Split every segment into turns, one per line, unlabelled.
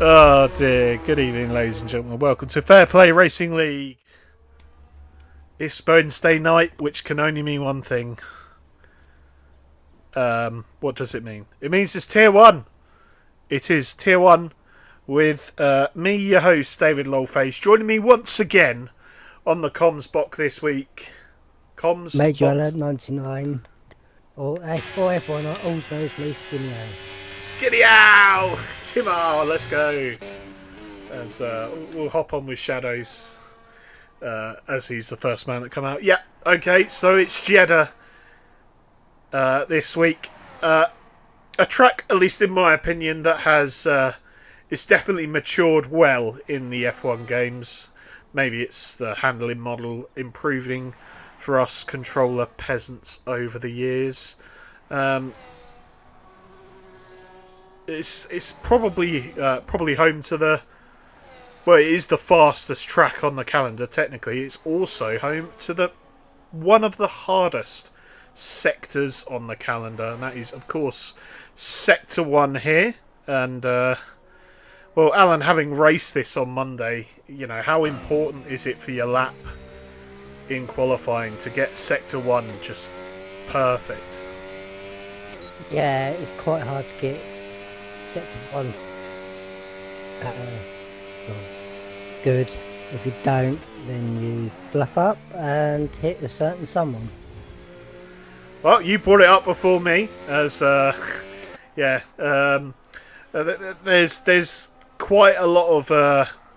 Oh dear. Good evening, ladies and gentlemen. Welcome to Fair Play Racing League. It's Wednesday night, which can only mean one thing. What does it mean? It means it's Tier 1. It is Tier 1 with me, your host, David Lowface, joining me once again on the comms box this week. Comms
Major
box.
Alert 99 or F1 are also Fleece Skinny.
Skiddy ow! Come on, let's go. As we'll hop on with Shadows. As he's the first man to come out. Yeah, okay, so it's Jeddah this week. A track, at least in my opinion, that has it's definitely matured well in the F1 games. Maybe it's the handling model improving for us controller peasants over the years. It's probably home to the. Well, it is the fastest track on the calendar, technically. It's also home to the one of the hardest sectors on the calendar, and that is, of course, Sector 1 here. And, well, Alan, having raced this on Monday, you know, how important is it for your lap in qualifying to get Sector 1 just perfect?
Yeah, it's quite hard to get Sector 1 well, good. If you don't, then you fluff up and hit a certain someone.
Well, you brought it up before me, as yeah. There's quite a lot of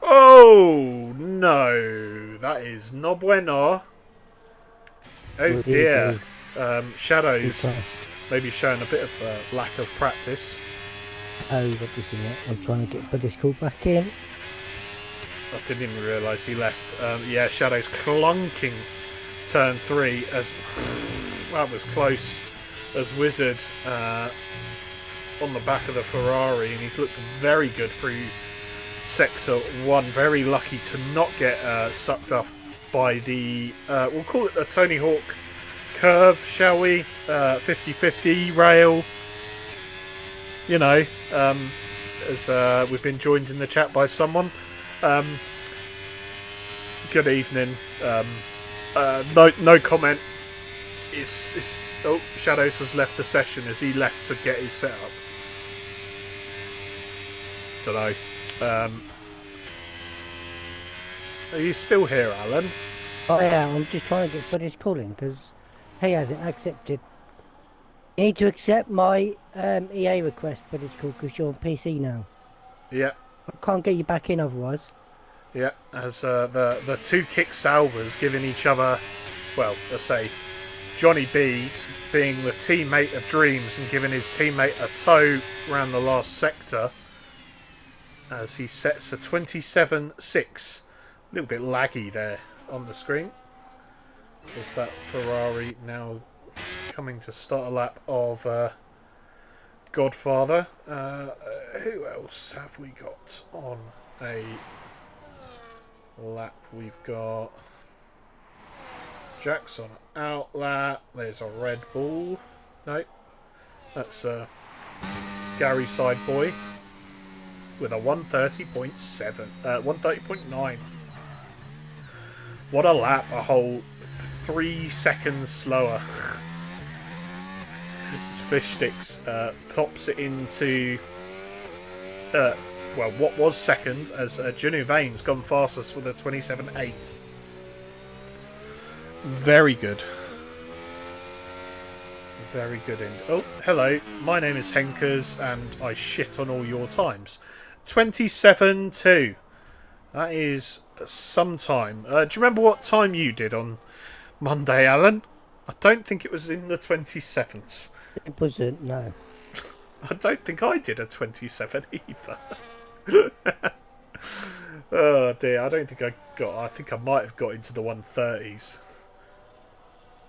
oh no, that is no bueno. Oh dear, Shadows maybe showing a bit of lack of practice.
Oh, what is it? I'm trying to get British call back in.
I didn't even realise he left. Yeah, Shadows clunking turn 3 as that was close as Wizard on the back of the Ferrari, and he's looked very good through Sector 1. Very lucky to not get sucked up by the we'll call it the Tony Hawk curve, shall we? 50-50 rail. You know, as we've been joined in the chat by someone. Good evening. No comment. Oh, Shadows has left the session. Has he left to get his setup? Don't know. Are you still here, Alan?
Oh yeah, I'm just trying to get British calling because he hasn't accepted. You need to accept my EA request, British call, because you're on PC now.
Yeah.
I can't get you back in otherwise.
Yeah, as the two kick salvers giving each other, well, let's say, Johnny B being the teammate of dreams and giving his teammate a tow around the last sector as he sets a 27.6. A little bit laggy there on the screen. Is that Ferrari now coming to start a lap of Godfather? Who else have we got on a lap? We've got Jackson out lap. There's a Red Bull. No, that's Gary Sideboy with a 130.7, 130.9. What a lap! A whole 3 seconds slower. Fish Sticks pops it into well, what was second, as Junu Vane's gone fastest with a 27.8. Very good. Very good. Oh, hello. My name is Henkers, and I shit on all your times. 27.2. That is some time. Do you remember what time you did on Monday, Alan? I don't think it was in the 27s.
It wasn't, no.
I don't think I did a 27 either. Oh dear, I don't think I got. I think I might have got into the 130s.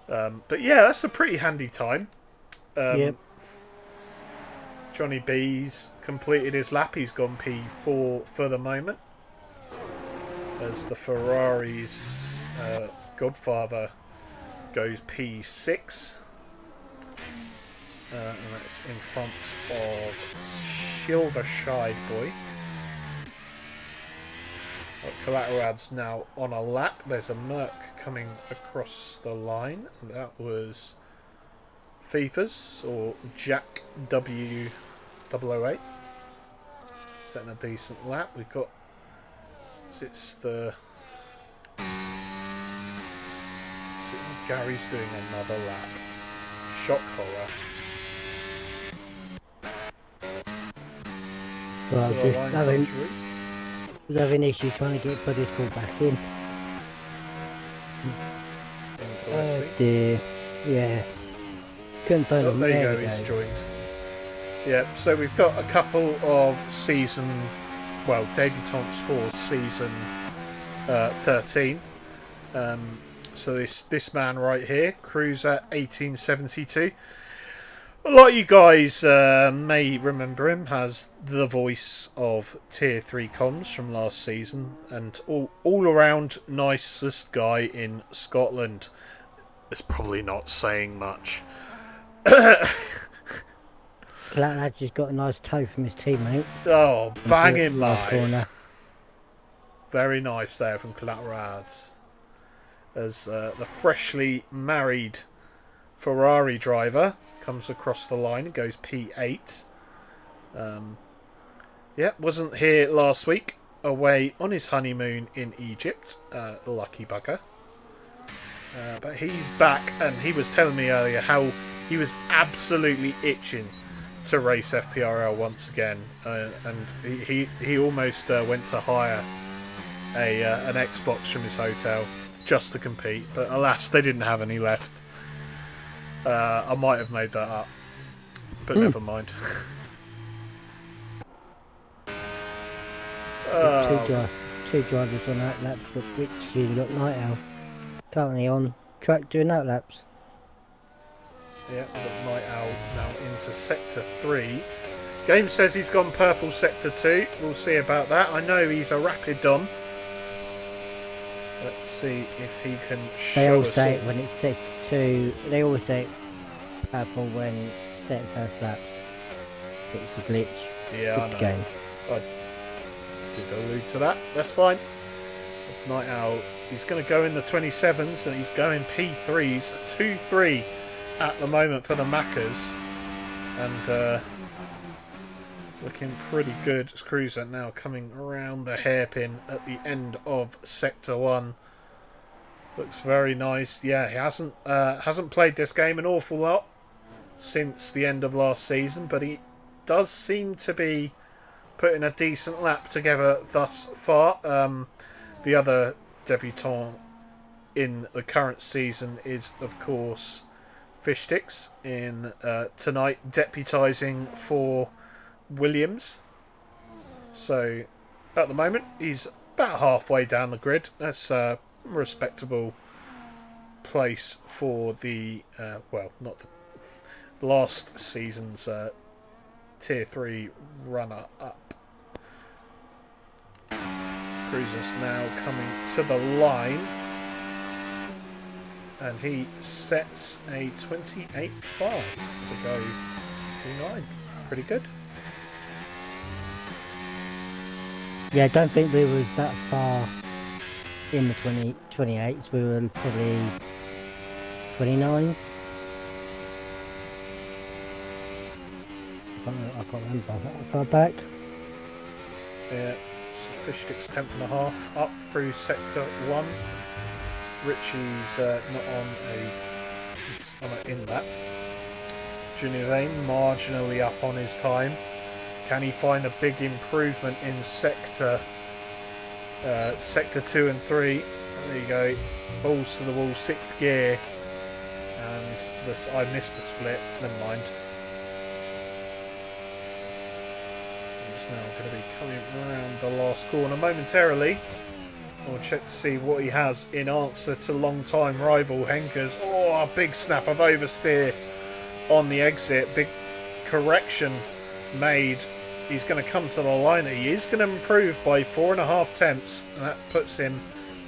But yeah, that's a pretty handy time.
Yep.
Johnny B's completed his lap. He's gone P4 for the moment. As the Ferrari's Godfather goes P6. And that's in front of Silvershide Boy. Collaterad's now on a lap. There's a Merc coming across the line. That was FIFA's or Jack W008. Setting a decent lap. We've got. Gary's doing another lap. Shock horror.
Well, I was
So
just
line
having,
comes
was having issues trying to get Buddy's call back in.
Interesting.
Dear. Yeah. Couldn't find him.
There you
There
go,
we
he's joined. Yeah, so we've got a couple of season, well, debutants for season 13. So this man right here, Cruiser 1872. A lot of you guys may remember him as the voice of Tier 3 comms from last season, and all around nicest guy in Scotland. It's probably not saying much.
Collaterad's just got a nice toe from his teammate.
Oh, banging
last
my.
corner.
Very nice there from Collaterad. As the freshly married Ferrari driver comes across the line and goes P8. Yeah, wasn't here last week. Away on his honeymoon in Egypt. Lucky bugger. But he's back, and he was telling me earlier how he was absolutely itching to race FPRL once again, and he almost went to hire an Xbox from his hotel just to compete, but alas, they didn't have any left. I might have made that up, but never mind.
Two drivers on outlaps, but Richie got Night Owl currently on track doing outlaps.
Yeah, we've got Night Owl now into Sector 3. Game says he's gone purple Sector 2. We'll see about that. I know he's a rapid Don. Let's see if he can show
They all
us
say
all.
it when it's Sector 2. They always say purple when setting first laps. It's a glitch.
Yeah, I
Good
know.
game.
I did allude to that. That's fine. It's Night Owl. He's going to go in the 27s and he's going P3s. 2-3 at the moment for the Maccas. And looking pretty good. It's Cruiser now coming around the hairpin at the end of Sector 1. Looks very nice. Yeah, he hasn't played this game an awful lot since the end of last season, but he does seem to be putting a decent lap together thus far. The other debutant in the current season is, of course, Fishsticks in tonight deputising for Williams. So at the moment he's about halfway down the grid. That's a respectable place for the not the last season's Tier 3 runner up. Cruiser's now coming to the line, and he sets a 28.5 to go P9. Pretty good.
Yeah, I don't think we were that far in the 28s. We were probably 29s. I can't remember that far back.
Yeah, so Fishstick's 10.5 up through Sector 1. Richie's not on an in lap. Junior Vane marginally up on his time. Can he find a big improvement in Sector 2 and 3? There you go. Balls to the wall, 6th gear. And this, I missed the split. Never mind. He's now going to be coming around the last corner momentarily. We'll check to see what he has in answer to long-time rival Henkers. Oh, a big snap of oversteer on the exit. Big correction made. He's going to come to the line. He is going to improve by 4.5 tenths. And that puts him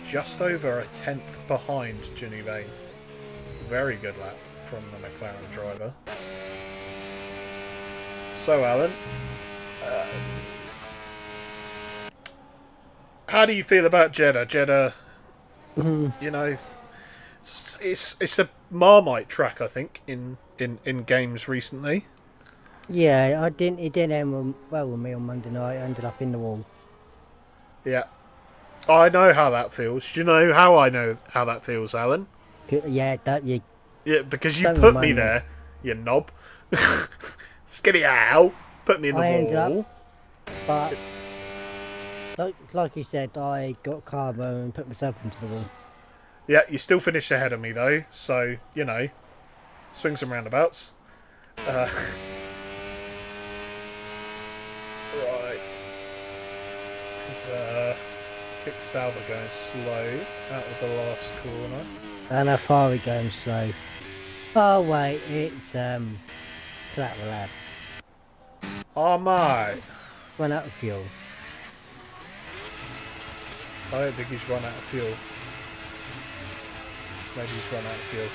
just over a tenth behind Ginny Vane. Very good lap from the McLaren driver. So, Alan, how do you feel about Jeddah? Jeddah,
Mhm.
you know, it's a Marmite track, I think, in games recently.
Yeah, I didn't. It didn't end well with me on Monday night. I ended up in the wall.
Yeah, I know how that feels. Do you know how I know how that feels, Alan?
Yeah, that you
Yeah, because you
don't
put me
remind me.
there, you knob. Skinny ow. Put me in the
I ended up,
wall.
but like you said, I got karma and put myself into the wall.
Yeah, you still finished ahead of me though, so you know, swings and roundabouts. Uh, right. Is Kick Sauber going slow out of the last corner.
And how far are we going slow? Oh wait, it's collateral lab.
Oh my!
Run out of fuel.
I don't think he's run out of fuel. Maybe he's run out of fuel.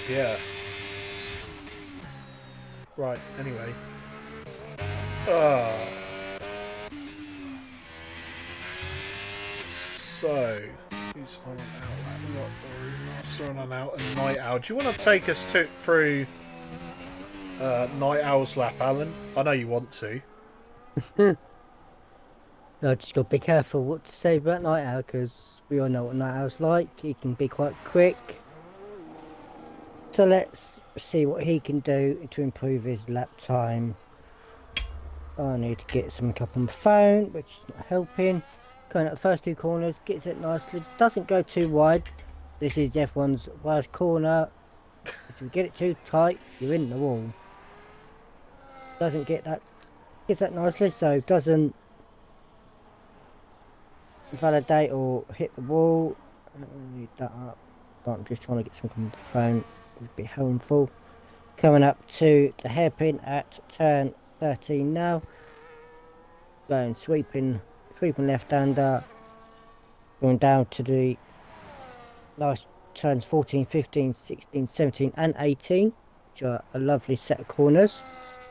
Yeah. Right, anyway. Ah. So, who's on and out? We've got Master on and out and Night Owl. Do you want to take us through Night Owl's lap, Alan? I know you want to.
I just got to be careful what to say about Night Owl because we all know what Night Owl's like. He can be quite quick. So let's see what he can do to improve his lap time. I need to get something up on the phone, which is not helping. Going at the first two corners, gets it nicely. Doesn't go too wide. This is F1's worst corner. If you get it too tight, you're in the wall. Doesn't get that. Gets that nicely, so doesn't validate or hit the wall. Need that up. But I'm just trying to get something on the phone. It would be helpful. Coming up to the hairpin at turn 13 now. Going sweeping left-hander. Going down to the last turns 14, 15, 16, 17 and 18. Which are a lovely set of corners.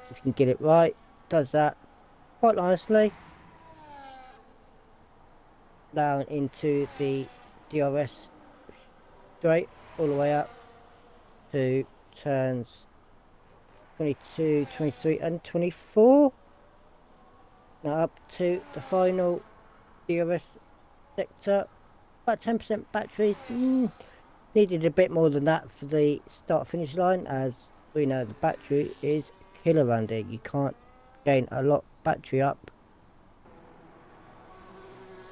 If you can get it right. Does that quite nicely. Down into the DRS straight all the way up to turns 22, 23 and 24. Now up to the final DRS sector. About 10% batteries. Needed a bit more than that for the start finish line, as we know the battery is killer around here. You can't gain a lot battery up.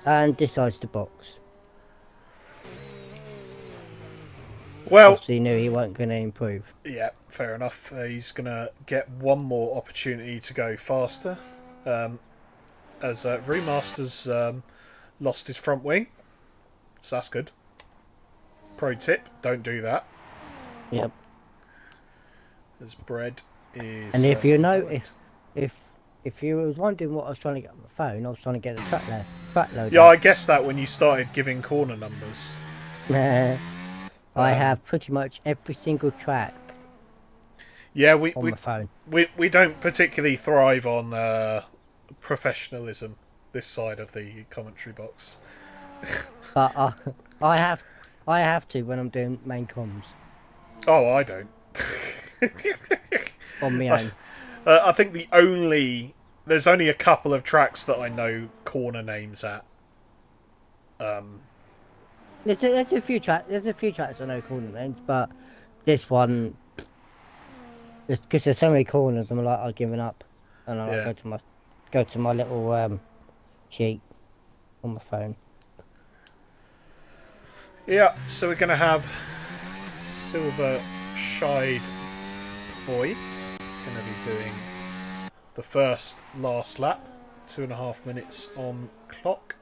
And decides to box.
Well,
Obviously knew he wasn't going to improve.
yeah, fair enough. He's going to get one more opportunity to go faster. As Remaster's lost his front wing. So that's good. Pro tip, don't do that.
Yep.
As bread is...
And if you know,
correct.
if you was wondering what I was trying to get on the phone, I was trying to get the track load.
Yeah, I guessed that when you started giving corner numbers.
I have pretty much every single track
Yeah,
on my phone.
we don't particularly thrive on professionalism this side of the commentary box.
But I have to when I'm doing main comms
Oh, I don't.
on my own.
I think there's only a couple of tracks that I know corner names at.
There's a few tracks. There's a few tracks I know corner names, but this one, just because there's so many corners, I'm like, I've given up, and I
Yeah.
go to my little sheet on my phone.
Yeah, so we're going to have Silver Shide Boy going to be doing the last lap, 2.5 minutes on clock,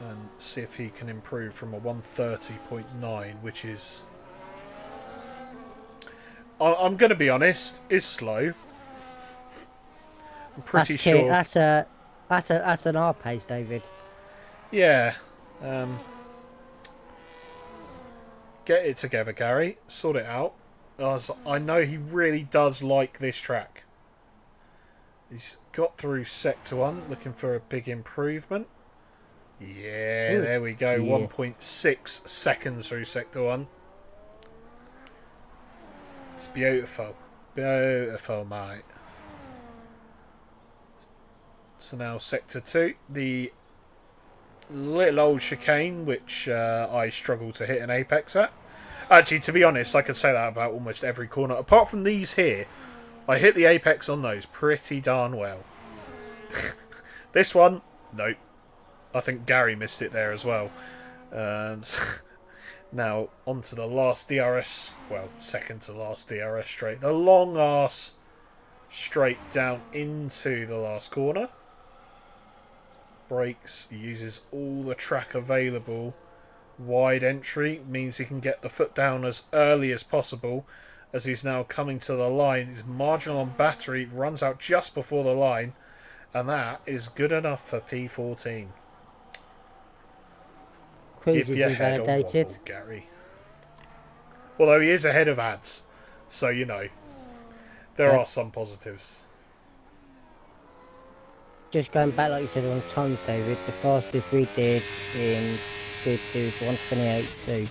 and see if he can improve from a 130.9, which is, I'm going to be honest, is slow. I'm pretty sure.
That's an R pace, David.
Yeah. Get it together, Gary. Sort it out. I know he really does like this track. He's got through sector 1, looking for a big improvement. Yeah, there we go.
Yeah.
1.6 seconds through sector 1. It's beautiful. Beautiful, mate. So now sector 2, the little old chicane, which I struggle to hit an apex at. Actually, to be honest, I could say that about almost every corner. Apart from these here, I hit the apex on those pretty darn well. This one, nope. I think Gary missed it there as well. And now, on to the last DRS, well, second to last DRS straight. The long arse straight down into the last corner. Brakes, uses all the track available. Wide entry means he can get the foot down as early as possible, as he's now coming to the line. He's marginal on battery, runs out just before the line, and that is good enough for P14. Give your head a wobble, Gary. Although he is ahead of ads, so you know, there are some positives.
Just going back, like you said, on time, David, the fastest we did in Grid 2 was 128.2.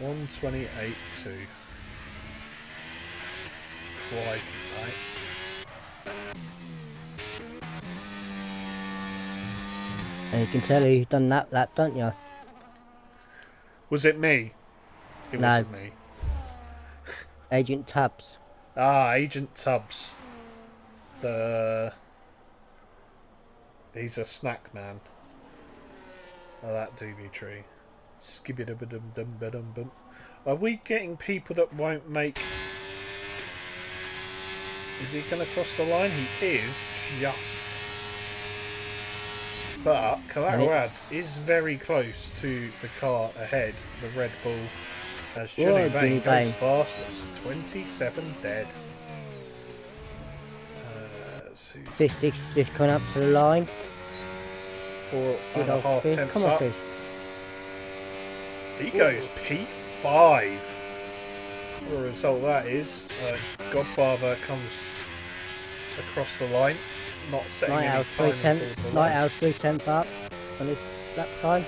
128.2. Crikey, right?
And you can tell who's done that lap, don't you?
Was it me? It
No.
wasn't me.
Agent Tubbs.
Ah, Agent Tubbs. He's a snack man. Oh, that doobie tree. Skibidabadum-dum-ba-dum-bum. Are we getting people that won't make... Is he going to cross the line? He is, just. But Collateral Ads is very close to the car ahead, the Red Bull, as Johnny Vane goes fast. It's 27 dead.
Just coming up to the line.
4.5 temps up. He goes P5. The result of that is Godfather comes across the line, not setting any time records.
Light out 3 temps up on his lap time.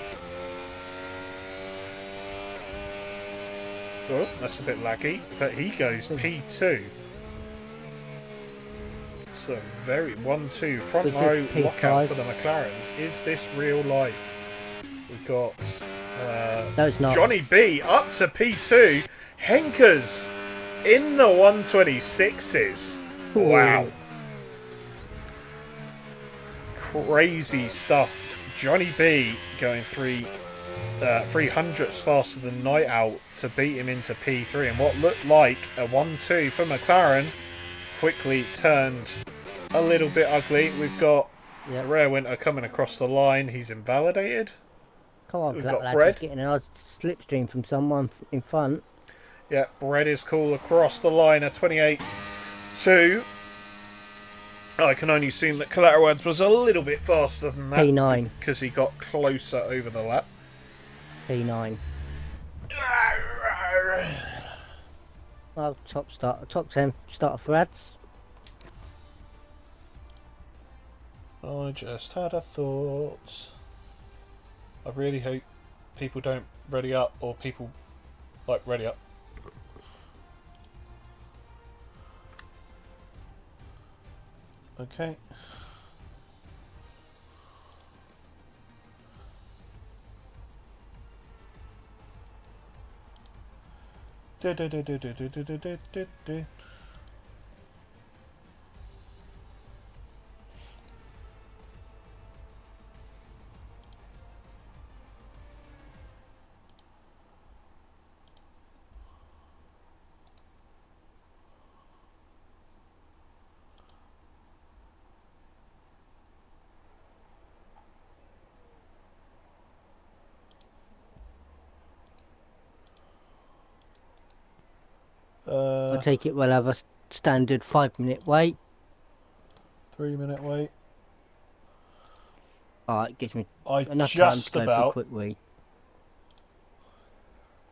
Oh, that's a bit laggy, but he goes P2. So very 1-2 front row lockout for the McLarens. Is this real life? We've got
no, it's not.
Johnny B up to P2. Henkers in the 126s. Wow. Crazy stuff. Johnny B going 300ths faster than Night Out to beat him into P3. And what looked like a 1-2 for McLaren quickly turned a little bit ugly. We've got Rare Winter coming across the line. He's invalidated.
Come on,
we've got Bread
getting a nice slipstream from someone in front.
Yeah, Bread is cool across the line at 28.2. I can only assume that Collateral Ads was a little bit faster than that.
P9.
Because he got closer over the lap.
P9. Well, top 10 starter for Ads.
I just had a thought. I really hope people don't ready up, or people like ready up. Okay.
I take it we'll have a standard 5-minute wait.
3-minute wait.
Alright, gives me enough time to go for a quick wee.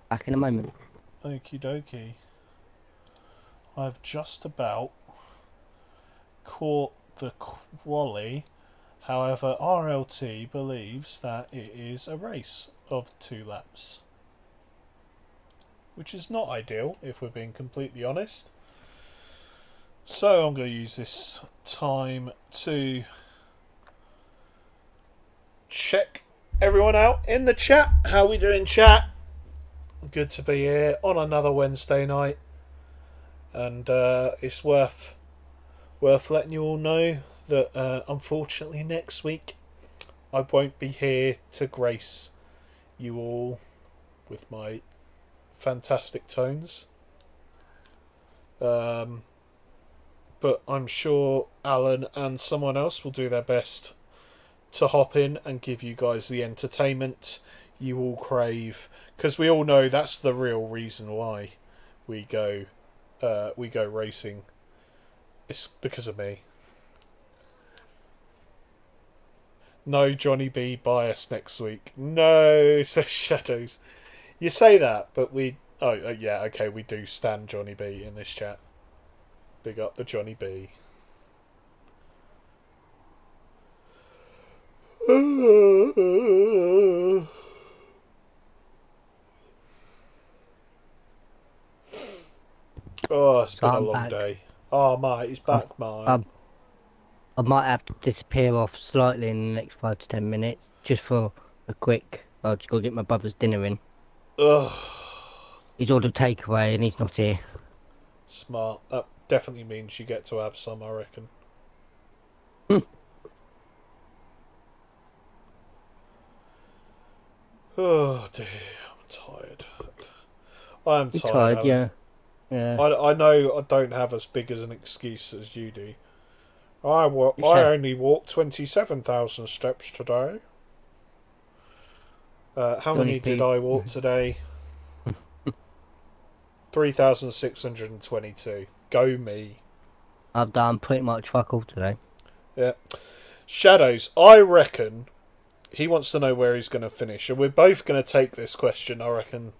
Back in a moment.
Okie dokie. I've just about caught the quali. However, RLT believes that it is a race of 2 laps, which is not ideal if we're being completely honest. So I'm going to use this time to check everyone out in the chat. How we doing, chat? Good to be here on another Wednesday night, and it's worth letting you all know that unfortunately next week I won't be here to grace you all with my fantastic tones. But I'm sure Alan and someone else will do their best to hop in and give you guys the entertainment you all crave, because we all know that's the real reason why we go racing. It's because of me. No Johnny B bias next week. No, says Shadows. You say that, but we... Oh, yeah, okay, we do stand Johnny B in this chat. Big up the Johnny B. Oh, it's been a long day. Oh, mate, he's back, mate.
I might have to disappear off slightly in the next 5 to 10 minutes, just for a quick... I'll just go get my brother's dinner in.
Ugh.
He's ordered takeaway and he's not here.
Smart. That definitely means you get to have some, I reckon. Oh dear, I'm tired. I am tired, Alan.
Yeah.
I know I don't have as big as an excuse as you do. I only walked 27,000 steps today. How many did I walk today? 3,622. Go me.
I've done pretty much fuck all today.
Yeah. Shadows, I reckon he wants to know where he's going to finish, and we're both going to take this question, I reckon.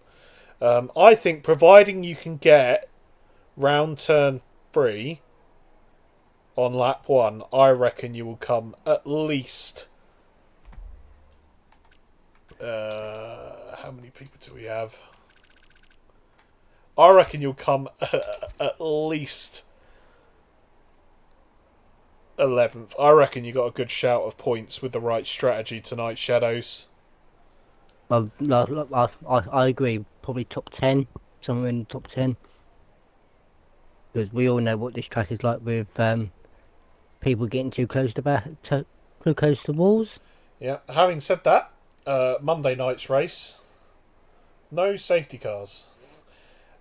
I think providing you can get round turn 3 on lap 1, I reckon you will come at least... how many people do we have? I reckon you'll come at least 11th. I reckon you got a good shout of points with the right strategy tonight, Shadows.
I agree. Probably top 10, somewhere in the top 10. Because we all know what this track is like with people getting too close to walls.
Yeah. Having said that, Monday night's race, no safety cars.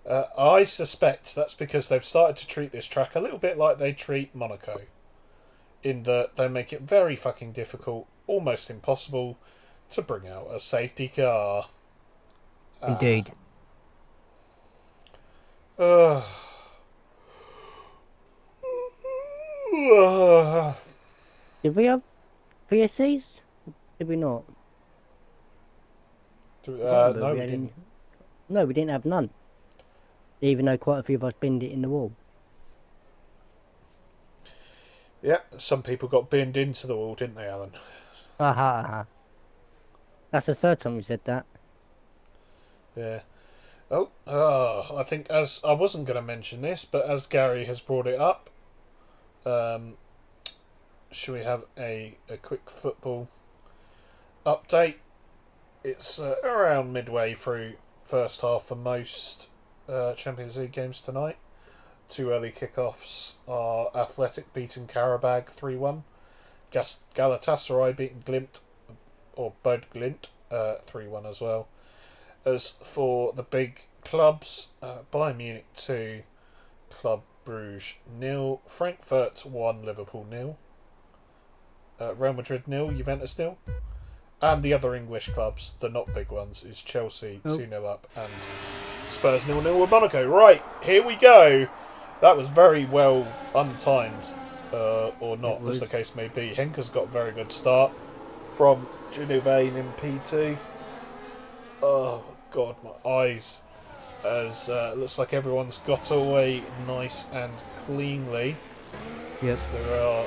I suspect that's because they've started to treat this track a little bit like they treat Monaco, in that they make it very fucking difficult, almost impossible, to bring out a safety car.
Indeed.
Did
we have VSCs? Did we not?
No, we didn't.
No, we didn't have none. Even though quite a few of us binned it in the wall.
Yeah, some people got binned into the wall, didn't they, Alan?
Aha. That's the third time we said that.
Yeah. I think, as I wasn't going to mention this, but as Gary has brought it up, should we have a quick football update? It's around midway through first half for most Champions League games tonight. 2 early kickoffs are Athletic beating Karabag 3-1. Galatasaray beating Glimt, or Bud Glint, 3-1 as well. As for the big clubs, Bayern Munich 2, Club Brugge 0, Frankfurt 1, Liverpool 0, Real Madrid 0, Juventus 0. And the other English clubs, the not big ones, is Chelsea 2-0 up and Spurs 0-0 with Monaco. Right, here we go. That was very well untimed, or not, as the case may be. Henker's got a very good start from Ginevane in P2. Oh, God, my eyes. as looks like everyone's got away nice and cleanly.
Yes.
There are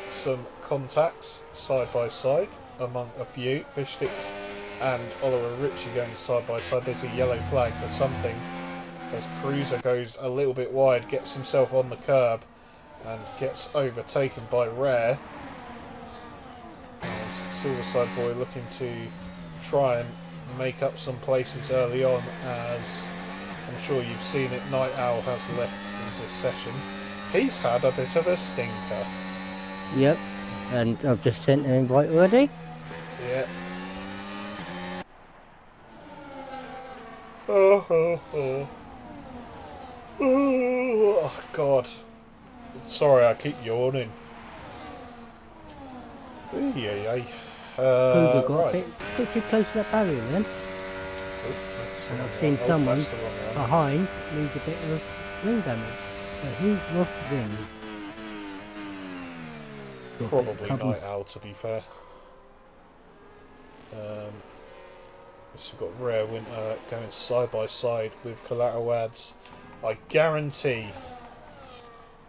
some contacts side by side among a few. Fish Sticks and Oliver Ritchie going side by side. There's a yellow flag for something as Cruiser goes a little bit wide, gets himself on the curb and gets overtaken by Rare. As Silverside Boy looking to try and make up some places early on, as I'm sure you've seen it, Night Owl has left this session. He's had a bit of a stinker.
Yep, and I've just sent an invite already.
Yeah. Oh, God. Sorry, I keep yawning.
Cruiser got a
Right.
bit too close to that barrier then. And I've seen someone behind needs a bit of wing damage. So who's lost wing?
Probably Night Owl, to be fair. So we've got Rare Winter going side by side with Collateral Ads. I guarantee.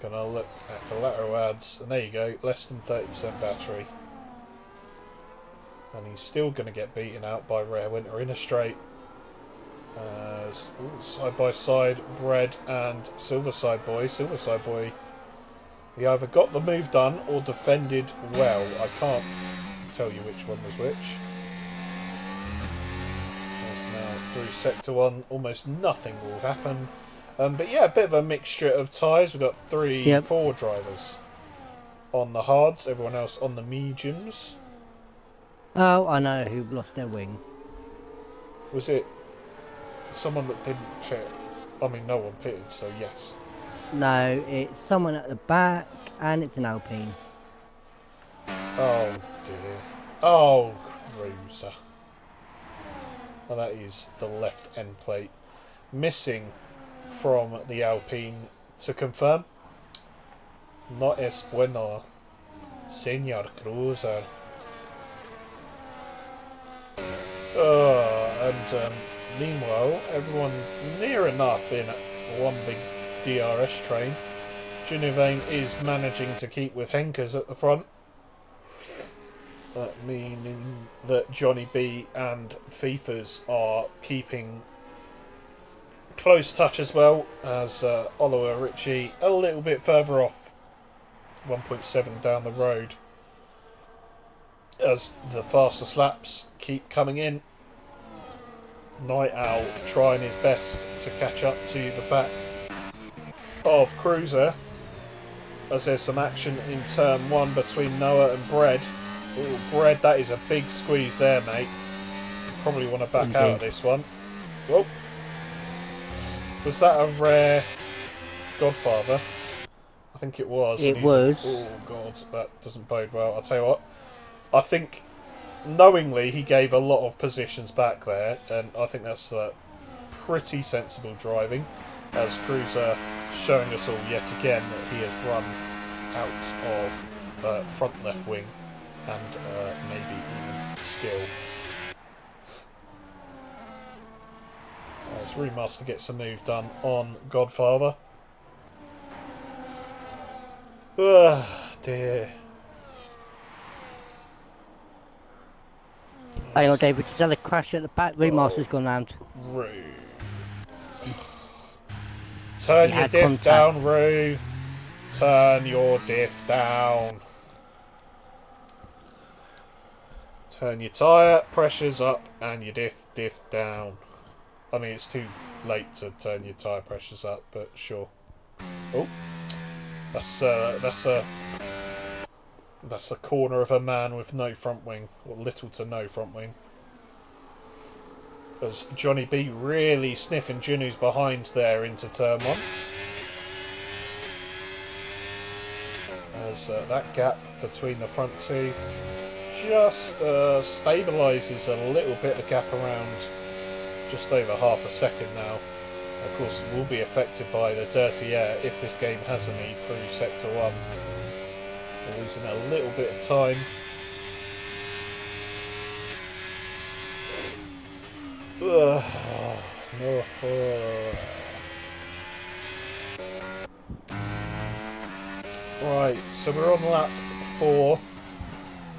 Gonna look at Collateral Ads, and there you go, less than 30% battery. And he's still gonna get beaten out by Rare Winter in a straight. As side by side, Bread and Silverside Boy. Silverside Boy, he either got the move done or defended well. I can't tell you which one was which. As now through Sector 1, almost nothing will happen. But yeah, a bit of a mixture of tyres. We've got 4 drivers on the hards, everyone else on the mediums.
Oh, I know who lost their wing.
Was it someone that didn't pit? I mean, no one pitted, so yes.
No, it's someone at the back, and it's an Alpine.
Oh dear. Oh, Cruiser. Well, that is the left end plate. Missing from the Alpine to confirm. No es bueno, Señor Cruiser. And meanwhile, everyone near enough in one big DRS train. Ginevane is managing to keep with Henkers at the front. That meaning that Johnny B and FIFAs are keeping close touch as well, as Oliver Ritchie a little bit further off, 1.7 down the road, as the fastest laps keep coming in. Night Owl trying his best to catch up to the back of Cruiser, as there's some action in turn 1 between Noah and Bread. Ooh, Bread, that is a big squeeze there, mate. You probably want to back out of this one. Whoa. Was that a Rare Godfather? I think it was.
It was.
Oh, God, that doesn't bode well. I'll tell you what. I think, knowingly, he gave a lot of positions back there, and I think that's pretty sensible driving, as Cruiser showing us all yet again that he has run out of front left wing and maybe even skill. As Remaster gets a move done on Godfather. Dear.
Hang on, David, just had a crash at the back. Remaster's gone round.
Roo. Turn your diff down, Roo. Turn your diff down. Turn your tyre pressures up and your diff down. I mean, it's too late to turn your tyre pressures up, but sure. Oh, that's a corner of a man with no front wing, or little to no front wing. As Johnny B really sniffing Junu's behind there into turn 1. As that gap between the front two just stabilises a little bit, the gap around just over half a second now. Of course, will be affected by the dirty air if this game has any through Sector 1. We're losing a little bit of time. Oh, right, so we're on lap 4.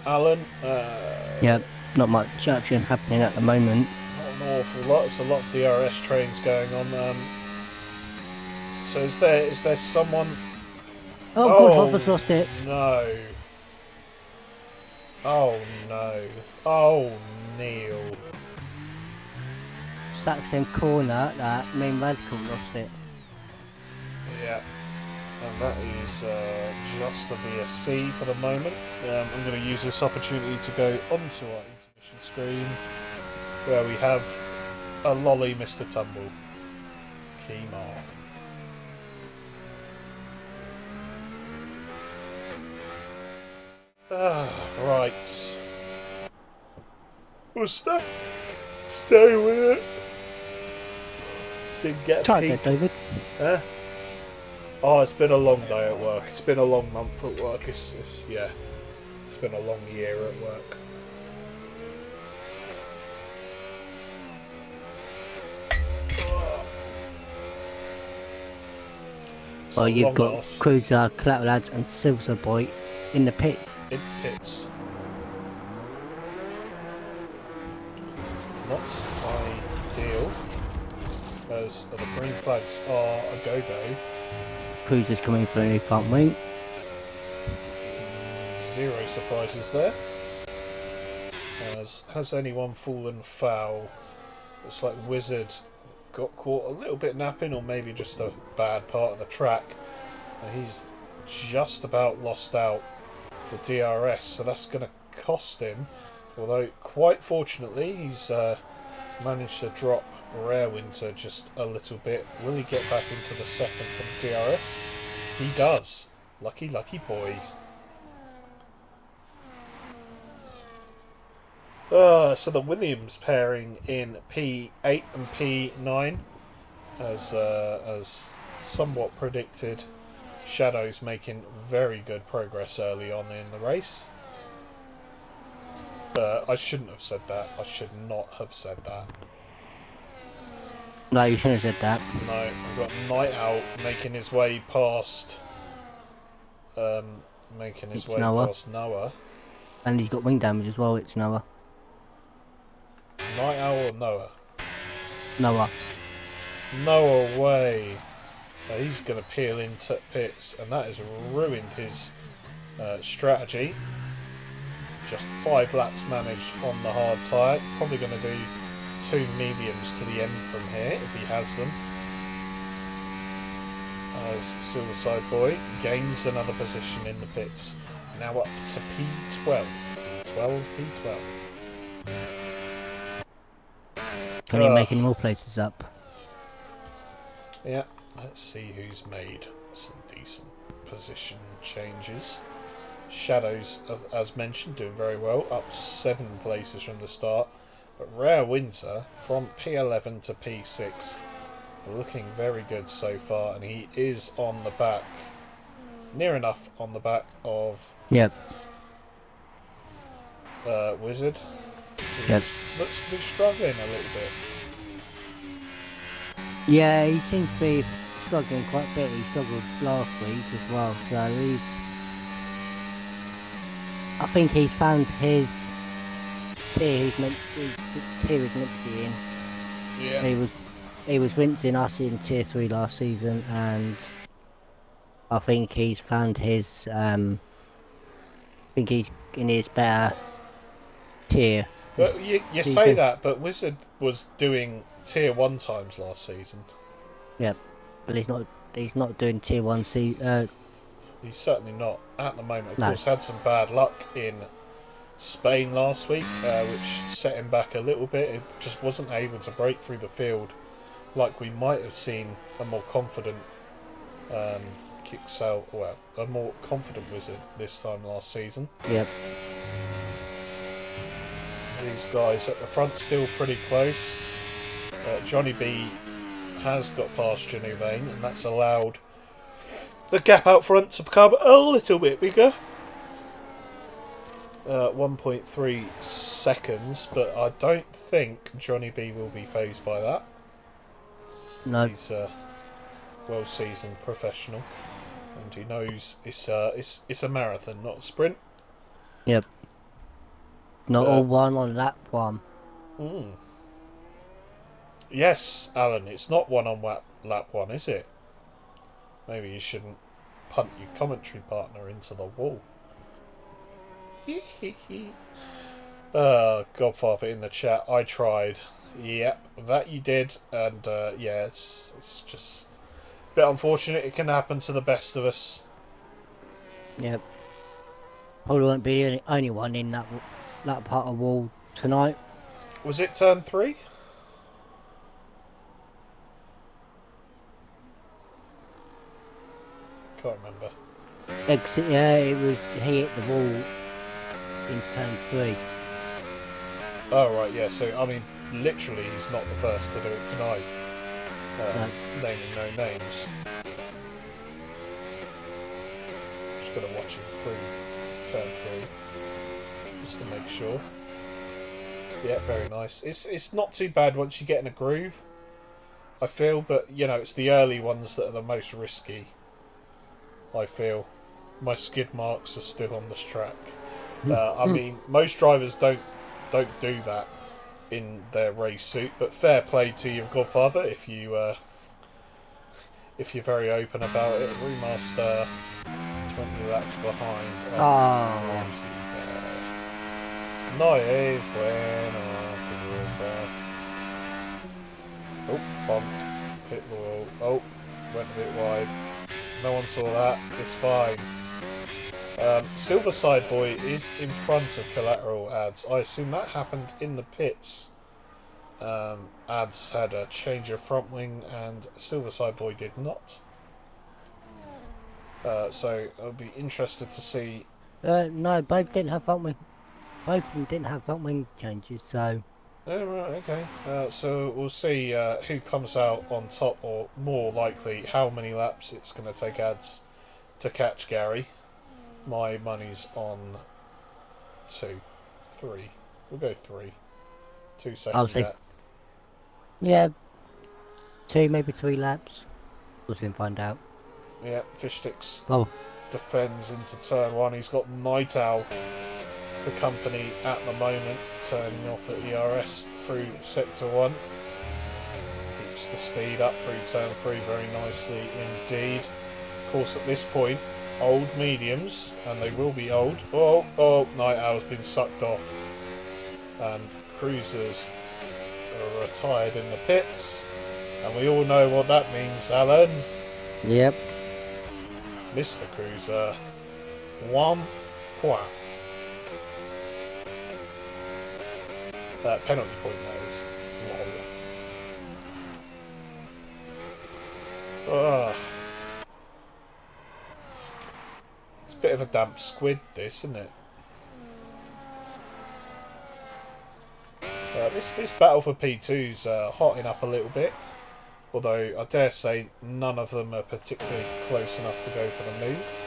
Alan,
Yep, not much action happening at the moment.
not an awful lot. There's a lot of DRS trains going on. So is there someone?
Oh god, I've
Oh
just lost it.
no! Oh no! Oh Neil!
Saxon corner that main radical lost it.
Yeah, and that is just a VSC for the moment. I'm going to use this opportunity to go onto our intermission screen where we have a lolly Mr. Tumble. Keem on. Right. We'll stay with it. See, get
Try
a
that,
peek.
David.
Huh? Oh, it's been a long day at work. It's been a long month at work. Yeah. It's been a long year at work.
Well, you've got Cruiser, Collateral Lads, and Silver Boy in the pits.
In pits. Not ideal, as the green flags are a go-go.
Cruiser's coming through the front wing.
Zero surprises there. Has anyone fallen foul? Looks like Wizard got caught a little bit napping, or maybe just a bad part of the track. And he's just about lost out the DRS, so that's going to cost him. Although, quite fortunately, he's managed to drop Rare Winter just a little bit. Will he get back into the second for the DRS? He does. Lucky, lucky boy. So the Williams pairing in P8 and P9, as somewhat predicted. Shadow's making very good progress early on in the race. I shouldn't have said that. I should not have said that.
No, you shouldn't have said that.
No, we've got Night Out making his way past. Past Noah.
And he's got wing damage as well. It's Noah.
Night Owl or Noah?
Noah.
Noah way. He's going to peel into pits, and that has ruined his strategy. Just 5 laps managed on the hard tyre. Probably going to do 2 mediums to the end from here if he has them. As Suicide Boy gains another position in the pits. Now up to P12. P12.
Can he make any more places up?
Yeah, let's see who's made some decent position changes. Shadows, as mentioned, doing very well, up 7 places from the start. But Rare Winter, from P11 to P6, looking very good so far, and he is on the back, near enough on the back of Wizard.
Yep.
Looks to be struggling a little bit.
Yeah, he seems to be struggling quite a bit. He struggled last week as well, so I think he's found his tier he's meant to be in.
Yeah.
He was rinsing us in tier 3 last season, and I think he's found his I think he's in his better tier.
But you say that, but Wizard was doing tier 1 times last season.
Yeah, but he's not doing tier 1 He's
certainly not at the moment. Of course, had some bad luck in Spain last week, which set him back a little bit. It just wasn't able to break through the field like we might have seen a more confident a more confident Wizard this time last season.
Yep.
These guys at the front still pretty close. Johnny B has got past Genuvain, and that's allowed the gap out front to become a little bit bigger. 1.3 seconds, but I don't think Johnny B will be fazed by that.
No.
He's a well-seasoned professional, and he knows it's a marathon, not a sprint.
Yep. Not all
But
one on lap one.
yes, Alan, it's not one on lap one, is it? Maybe you shouldn't punt your commentary partner into the wall. Godfather in the chat. I tried. Yep, that you did, and yeah, it's just a bit unfortunate. It can happen to the best of us.
Yep. Probably won't be the only one in that part of the wall tonight.
Was it turn 3? Can't remember.
Exit, yeah, it was, he hit the wall in turn 3.
Oh right, yeah. So I mean, literally, he's not the first to do it tonight.
No.
Naming no names. Just gonna watch him through turn 3, just to make sure. Yeah, very nice. It's not too bad once you get in a groove, I feel, but you know, it's the early ones that are the most risky. I feel my skid marks are still on this track. I mean, most drivers don't do that in their race suit, but fair play to your Godfather if you're very open about it. Remaster 20 laps behind.
Oh.
No es bueno. Oh, bumped. Hit the wall. Oh, went a bit wide. No one saw that. It's fine. Silverside Boy is in front of Collateral Ads. I assume that happened in the pits. Ads had a change of front wing and Silverside Boy did not. So I'll be interested to see.
No, both didn't have front wing. Both of them didn't have front wing changes, so.
Oh, right, okay. So we'll see who comes out on top, or more likely, how many laps it's going to take Ads to catch Gary. My money's on 2, 3. We'll go 3. 2 second
I'll say,
gap.
yeah, 2, maybe 3 laps. We'll soon find out.
Yeah, Fish Sticks
Oh,
defends into turn 1. He's got Night Owl for company at the moment, turning off at ERS through sector 1. Keeps the speed up through turn 3 very nicely indeed. Of course, at this point, old mediums, and they will be old. Oh, Night Owl's been sucked off. And Cruisers are retired in the pits. And we all know what that means, Alan.
yep.
Mr. Cruiser, 1 point. Penalty point, that is. It's a bit of a damp squid, this, isn't it? This battle for P2's hotting up a little bit. Although, I dare say, none of them are particularly close enough to go for the move.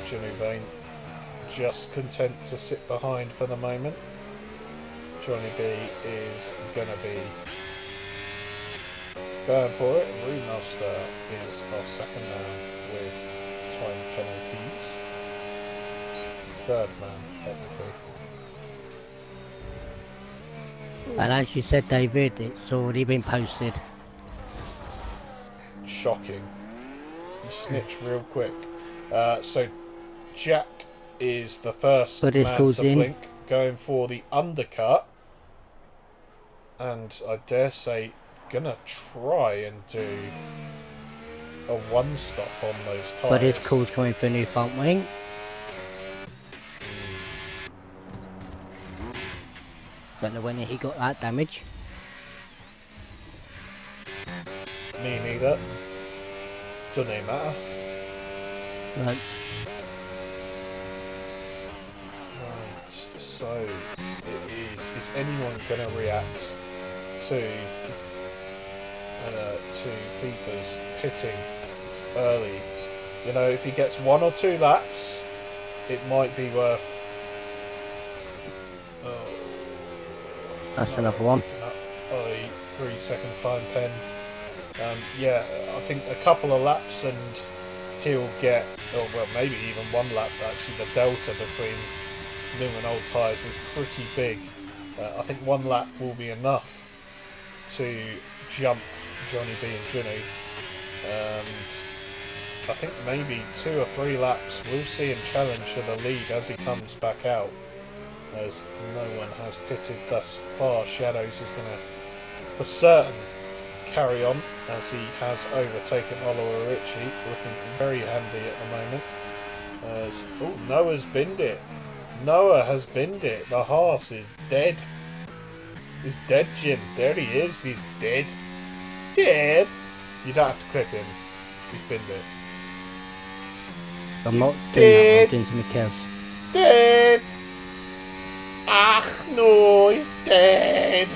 Jimmy Vane just content to sit behind for the moment. Johnny B is going to be going for it. Remaster is our second man with time penalties. Third man, technically.
And as you said, David, it's already been posted.
Shocking. You snitched real quick. So Jack is the first man to blink, going for the undercut. And I dare say, gonna try and do a one stop on those tyres.
But his call's coming for a new front wing. Don't know when he got that damage.
Me neither. Doesn't even matter.
Right.
Right, so is anyone gonna react to FIFA's pitting early? You know, if he gets 1 or 2 laps, it might be worth.
That's another one.
A 3-second time pen. Yeah, I think a couple of laps and he'll get, or well, maybe even one lap actually. The delta between new and old tyres is pretty big. I think one lap will be enough to jump Johnny B and Juno, and I think maybe 2 or 3 laps we'll see him challenge for the lead as he comes back out, as no one has pitted thus far. Shadows is going to for certain carry on, as he has overtaken Oliver Ritchie, looking very handy at the moment. As Noah's binned it. Noah has binned it. The horse is dead. He's dead, Jim. There he is. He's dead. Dead. You don't have to clip him. He's binned it.
I'm not doing that. I'm doing something else.
Dead. Ach no, he's dead.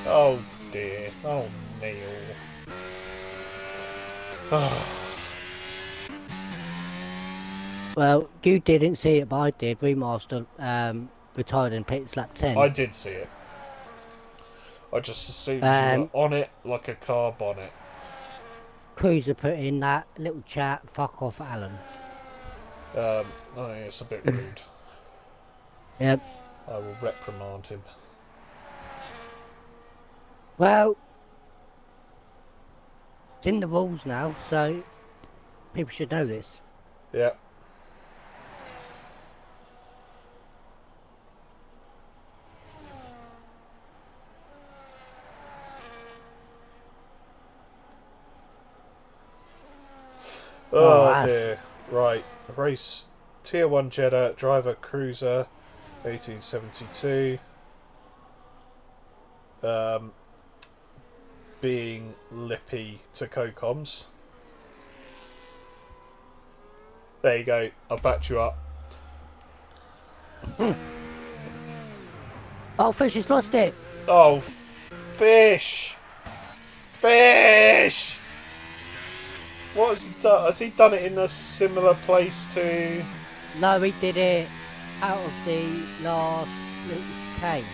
Oh dear. Oh Neil.
Well, you didn't see it, but I did. Remaster retired in pits lap 10.
I did see it. I just assumed you were on it like a car bonnet.
Cruiser put in that little chat, fuck off Alan.
Oh, it's a bit rude.
Yep.
I will reprimand him.
Well, it's in the rules now, so people should know this.
Yeah. Oh dear. Right. Race Tier 1 Jeddah, driver Cruiser, 1872. Being lippy to Cocoms. There you go. I'll back you up.
Oh, Fish has lost it.
Oh, Fish! Fish! What has he done? Has he done it in a similar place to...
No, he did it out of the last little cave.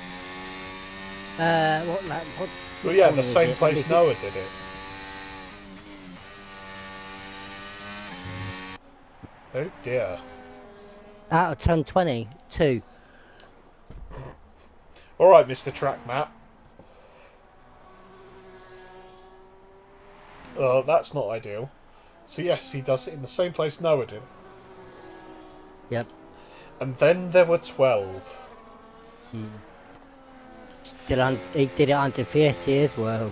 Well, yeah, the same place Noah did it. Oh dear.
Out of turn 22.
Alright, Mr. Track Map. Oh, that's not ideal. So yes, he does it in the same place Noah did.
Yep.
And then there were 12.
He did it under Fieschi as well.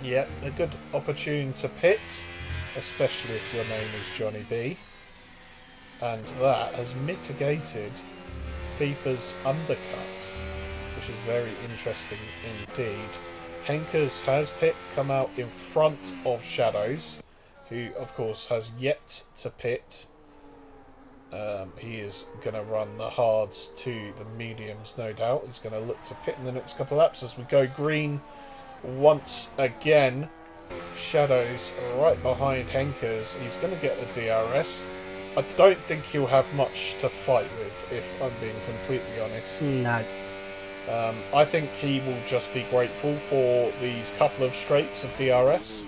Yep, a good opportunity to pit, especially if your name is Johnny B. And that has mitigated FIFA's undercuts, which is very interesting indeed. Henkers has come out in front of Shadows, who of course has yet to pit. He is going to run the hards to the mediums, no doubt. He's going to look to pit in the next couple of laps as we go green once again. Shadows right behind Henkers. He's going to get the DRS. I don't think he'll have much to fight with, if I'm being completely honest.
No.
I think he will just be grateful for these couple of straights of DRS.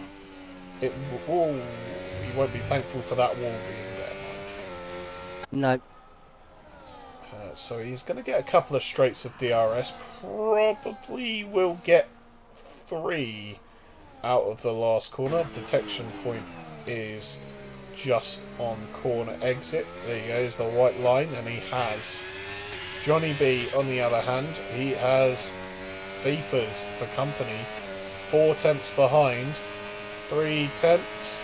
He won't be thankful for that wall being there, mind.
No.
So he's going to get a couple of straights of DRS. Probably will get 3 out of the last corner. Detection point is just on corner exit. There he goes, the white line, and he has Johnny B. On the other hand, he has FIFA's for company, 4 tenths behind, 3 tenths,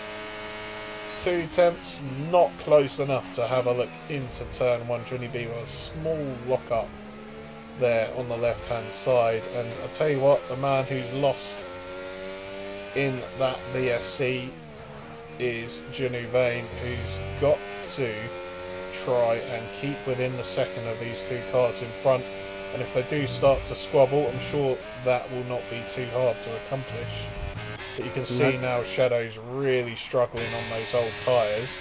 2 tenths, not close enough to have a look into turn 1. Johnny B with a small lock up there on the left hand side, and I'll tell you what, the man who's lost in that VSC is Janu Vane, who's got to try and keep within the second of these 2 cars in front, and if they do start to squabble, I'm sure that will not be too hard to accomplish. But you can see now Shadow's really struggling on those old tyres,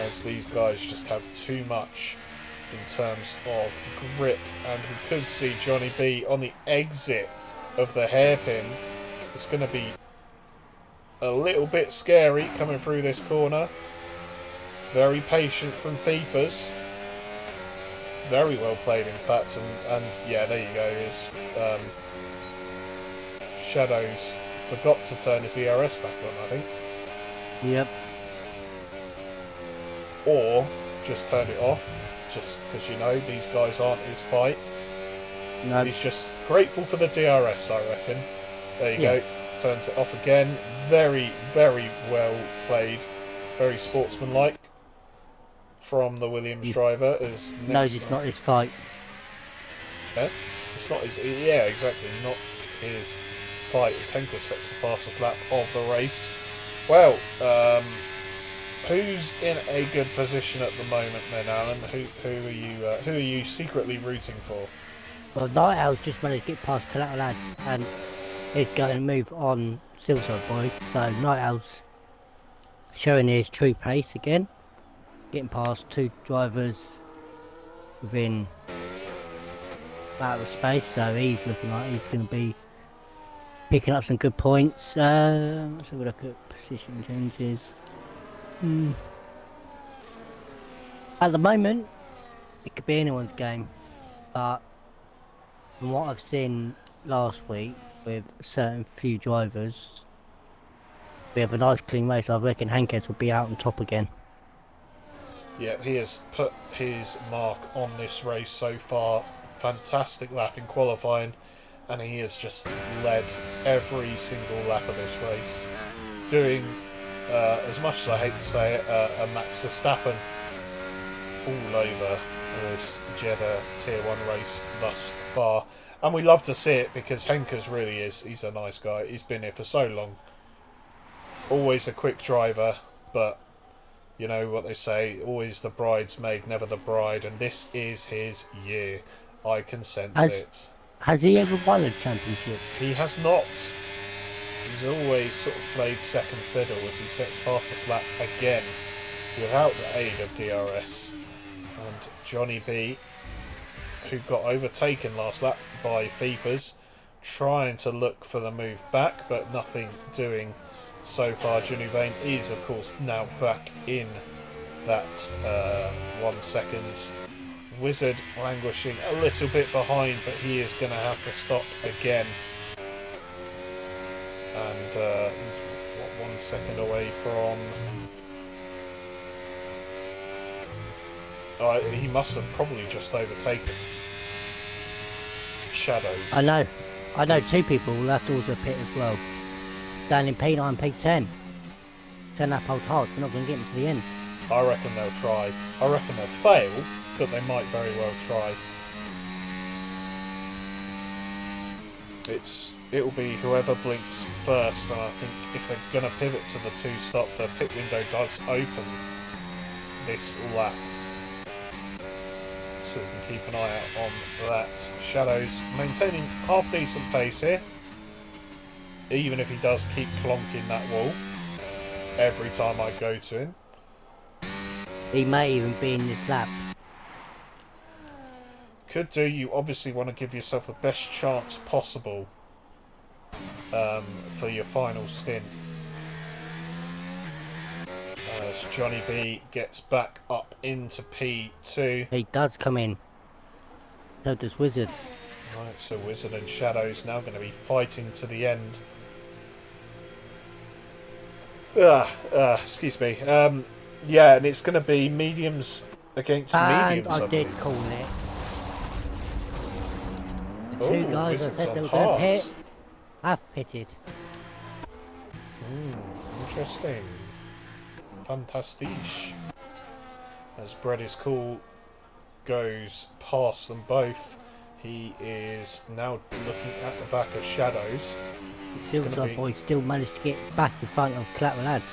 as these guys just have too much in terms of grip, and we could see Johnny B on the exit of the hairpin It's going to be a little bit scary coming through this corner. Very patient from Thiefers. Very well played, in fact. And yeah, there you go. Is Shadows forgot to turn his ERS back on, I think.
Yep.
Or just turned it off, just because, you know, these guys aren't his fight.
No.
He's just grateful for the DRS, I reckon. There you go. Turns it off again. Very, very well played. Very sportsmanlike from the Williams driver.
No, it's not his fight.
Yeah? It's not his... Yeah, exactly. Not his fight. As Henkel sets the fastest lap of the race. Well, who's in a good position at the moment then, Alan? Who are you secretly rooting for?
Well, Night Owl's just managed to get past Collateral Lads and is going to move on Silverside Boy. So Night Owl's showing his true pace again, getting past 2 drivers within that of space. So he's looking like he's going to be picking up some good points. Let's have a look at position changes. At the moment, it could be anyone's game, but from what I've seen last week with certain few drivers, we have a nice clean race. I reckon Hankes will be out on top again.
Yeah, he has put his mark on this race so far. Fantastic lap in qualifying, and he has just led every single lap of this race, doing, as much as I hate to say it, a Max Verstappen all over this Jeddah Tier 1 race thus far. And we love to see it because Henkers really is. He's a nice guy. He's been here for so long. Always a quick driver, but you know what they say, always the bridesmaid, never the bride. And this is his year. I can sense it.
Has he ever won a championship?
He has not. He's always sort of played second fiddle as he sets fastest lap again without the aid of DRS. And Johnny B, who got overtaken last lap by Thiefers, trying to look for the move back, but nothing doing so far. Johnny Vane is, of course, now back in that 1 second. Wizard languishing a little bit behind, but he is going to have to stop again. And he's, what, 1 second away from... he must have probably just overtaken Shadows.
I know 2 people will have to also pit as well. Down in P9 and P10. 10 lap old hard, they're not going to get them to the end.
I reckon they'll try. I reckon they'll fail, but they might very well try. It'll be whoever blinks first, and I think if they're going to pivot to the 2-stop, the pit window does open this lap. So we can keep an eye out on that. Shadows maintaining half decent pace here, even if he does keep clonking that wall every time I go to him.
He may even be in this lap.
Could do. You obviously want to give yourself the best chance possible for your final stint. As Johnny B gets back up into P2.
He does come in. So does Wizard.
Right, so Wizard and Shadows now going to be fighting to the end. Excuse me. Yeah, and it's going to be mediums against mediums.
And I did call it. The 2 guys I said they were going to pit have pitted.
Interesting. Fantastiche. As Bread is Cool goes past them both, he is now looking at the back of Shadows.
Silverside Boy still managed to get back in front of Collateral Lads.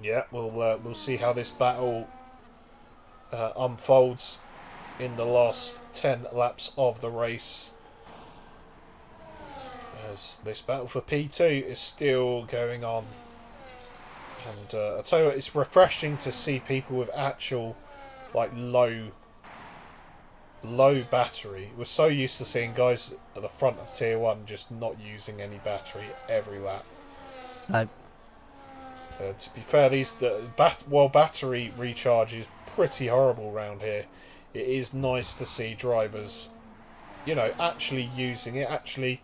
Yeah, we'll see how this battle unfolds in the last 10 laps of the race. As this battle for P2 is still going on. And I tell you what, it's refreshing to see people with actual, like, low low battery. We're so used to seeing guys at the front of Tier 1 just not using any battery every lap.
No.
To be fair, while battery recharge is pretty horrible around here, it is nice to see drivers, you know, actually using it, actually,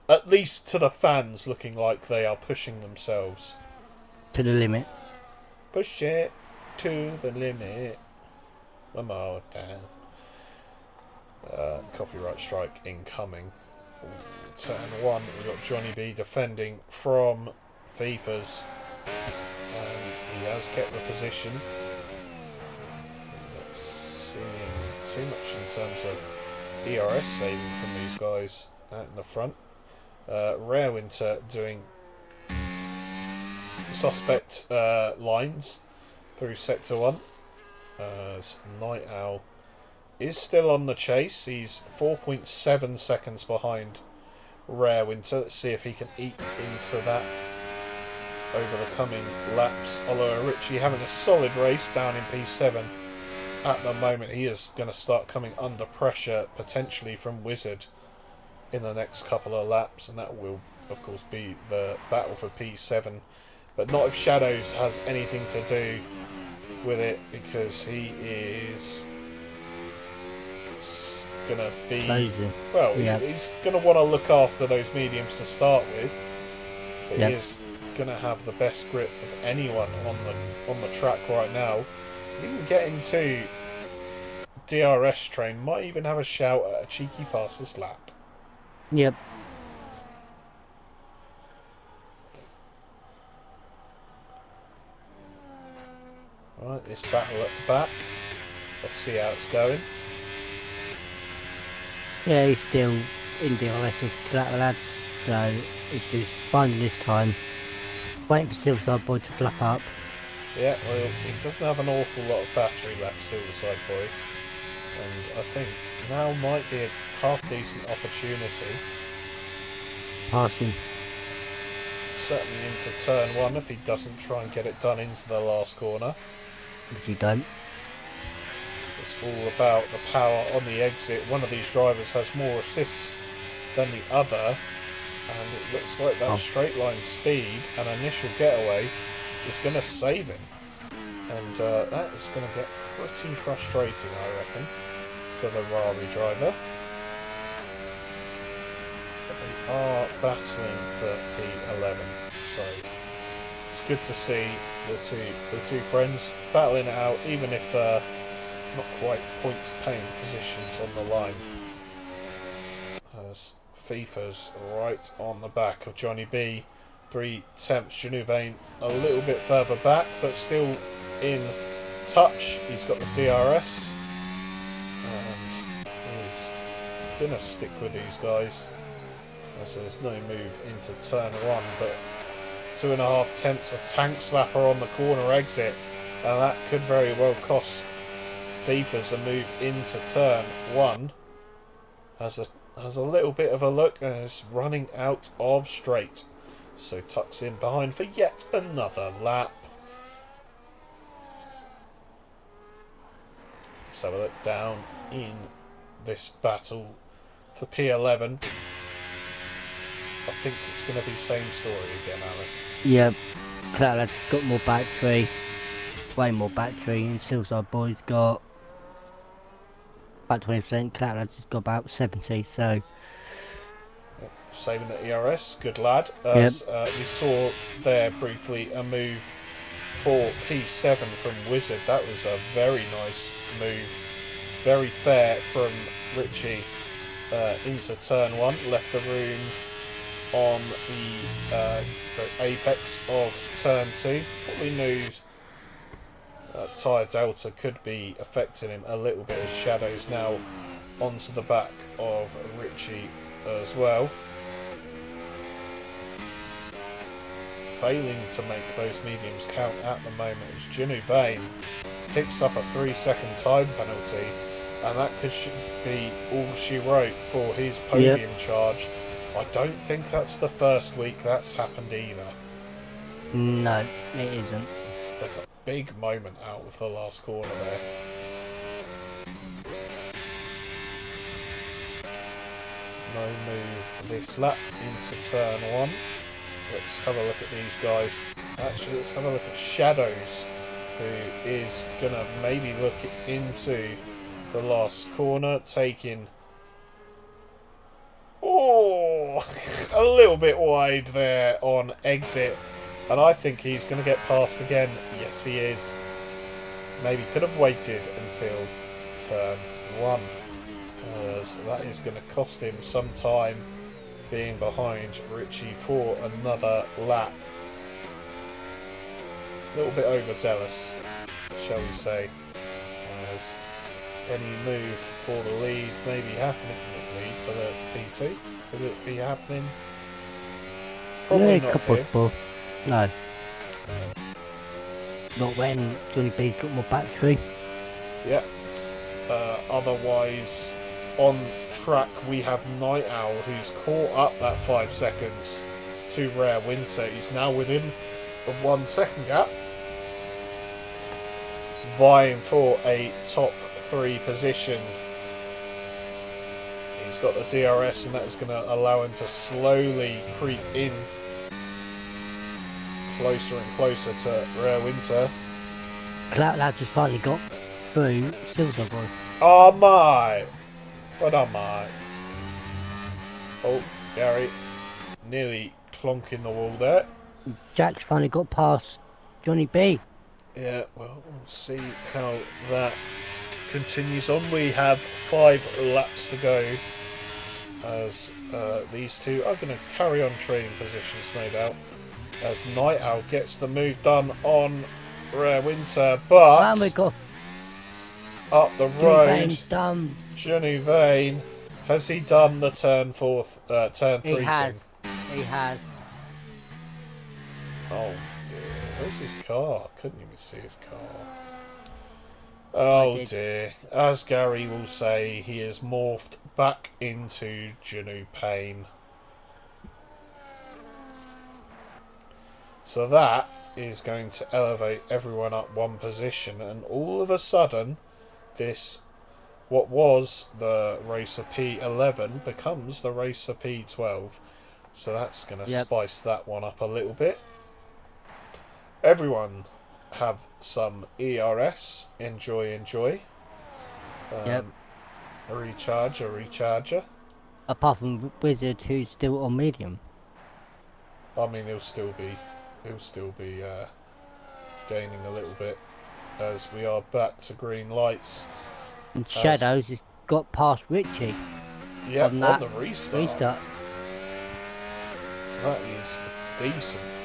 at least to the fans, looking like they are pushing themselves.
To the limit.
Push it to the limit. One more time. Copyright strike incoming. Ooh, turn 1, we've got Johnny B defending from FIFA's. And he has kept the position. Not seeing too much in terms of ERS saving from these guys out in the front. Rare Winter doing suspect lines through Sector 1. As Night Owl is still on the chase. He's 4.7 seconds behind Rare Winter. Let's see if he can eat into that over the coming laps. Although Richie having a solid race down in P7 at the moment, he is going to start coming under pressure potentially from Wizard in the next couple of laps, and that will of course be the battle for P7, but not if Shadows has anything to do with it, because he is going to be
Closing.
well,
Yeah.
he's going to want to look after those mediums to start with, but
Yep.
he is going to have the best grip of anyone on the track right now. If he can get into DRS train, might even have a shout at a cheeky fastest lap.
Yep.
Right, this battle at the back. Let's see how it's going.
Yeah, he's still in DRS with Collateral Lads, so he's just finding this time. Waiting for Silverside Boy to flap up.
Yeah, well, he doesn't have an awful lot of battery left, Silverside Boy. And I think now might be a half-decent opportunity.
Passing.
Certainly into turn 1 if he doesn't try and get it done into the last corner.
If you don't.
It's all about the power on the exit. One of these drivers has more assists than the other, and it looks like that straight line speed and initial getaway is going to save him. And that is going to get pretty frustrating, I reckon, for the Rari driver. But they are battling for P11, so it's good to see the two friends battling it out, even if not quite points paying positions on the line. As FIFA's right on the back of Johnny B. 3 tenths. Janubane a little bit further back, but still in touch. He's got the DRS, and he's gonna stick with these guys, as there's no move into turn 1, but 2.5 tenths, a tank slapper on the corner exit, and that could very well cost FIFA's a move into turn 1. Has a little bit of a look and is running out of straight, so tucks in behind for yet another lap. Let's have a look down in this battle for P11. I think it's going to be same story again, Alan.
Yep. Collateral Lads got more battery. Way more battery, and Silverside Boy's got about 20%. Collateral Lads has got about 70, so
Saving the ERS, good lad. As we saw there briefly a move for P7 from Wizard. That was a very nice move. Very fair from Richie into turn 1. Left the room on the apex of turn 2. Probably knew tyre delta could be affecting him a little bit, as Shadow's now onto the back of Richie as well. Failing to make those mediums count at the moment as Jinu Vane picks up a 3-second time penalty, and that could be all she wrote for his podium charge. I don't think that's the first week that's happened either.
no, it isn't.
There's a big moment out of the last corner there. no move this lap into turn 1. Let's have a look at these guys. Actually, let's have a look at Shadows, who is going to maybe look into the last corner, taking... Oh, a little bit wide there on exit. And I think he's going to get past again. Yes, he is. Maybe could have waited until turn 1. So that is going to cost him some time being behind Richie for another lap. A little bit overzealous, shall we say. As any move for the lead may be happening. Lead for the P2. Could it be happening? Probably not here.
No. Not when Johnny B's got more battery.
Yeah. Otherwise, on track we have Night Owl, who's caught up that 5 seconds to Rare Winter. He's now within the 1 second gap, vying for a top 3 position. He's got the DRS, and that is going to allow him to slowly creep in closer and closer to Rare Winter.
That lad just finally got through Silver Boy.
Oh my! What am I? Oh, Gary nearly clonking the wall there.
Jack's finally got past Johnny B.
Yeah, well, we'll see how that continues on. We have 5 laps to go as these two are going to carry on trading positions, no doubt, as Night Owl gets the move done on Rare Winter, but
And we got
up the
Johnny
road,
Bain's done.
Johnny Vane, has he done the turn 3
He has.
thing?
He has.
Oh dear, where's his car? Couldn't even see his car. Oh dear, as Gary will say, he is morphed back into Janu Payne. So that is going to elevate everyone up 1 position, and all of a sudden, this, what was the race of P11, becomes the race of P12. So that's going to spice that one up a little bit. Everyone have some ERS. Enjoy. A recharger.
Apart from Wizard, who's still on medium.
I mean, he'll still be gaining a little bit as we are back to green lights.
And Shadows has got past Richie.
Yeah, on the restart. That is a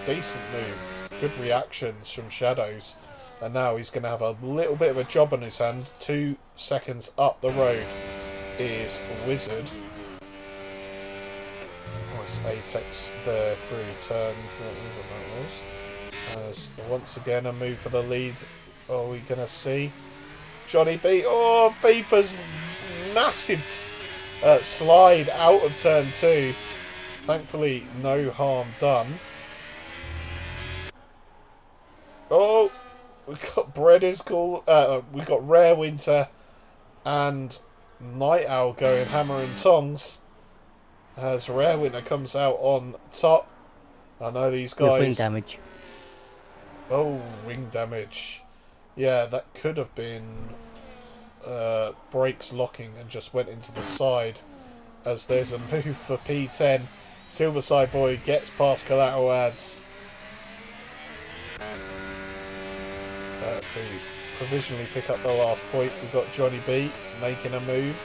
decent move. Good reactions from Shadows. And now he's going to have a little bit of a job on his hand. 2 seconds up the road is Wizard. Nice apex there through turns. What that was. As once again a move for the lead. Are we going to see Johnny B? Oh, FIFA's massive slide out of turn 2. Thankfully, no harm done. Oh, we got Breaders Call. We got Rare Winter and Night Owl going hammer and tongs as Rare Winter comes out on top. I know these guys.
With wing damage.
Oh, wing damage. Yeah, that could have been brakes locking and just went into the side as there's a move for P10. Silverside Boy gets past collateral ads to provisionally pick up the last point. We've got Johnny B making a move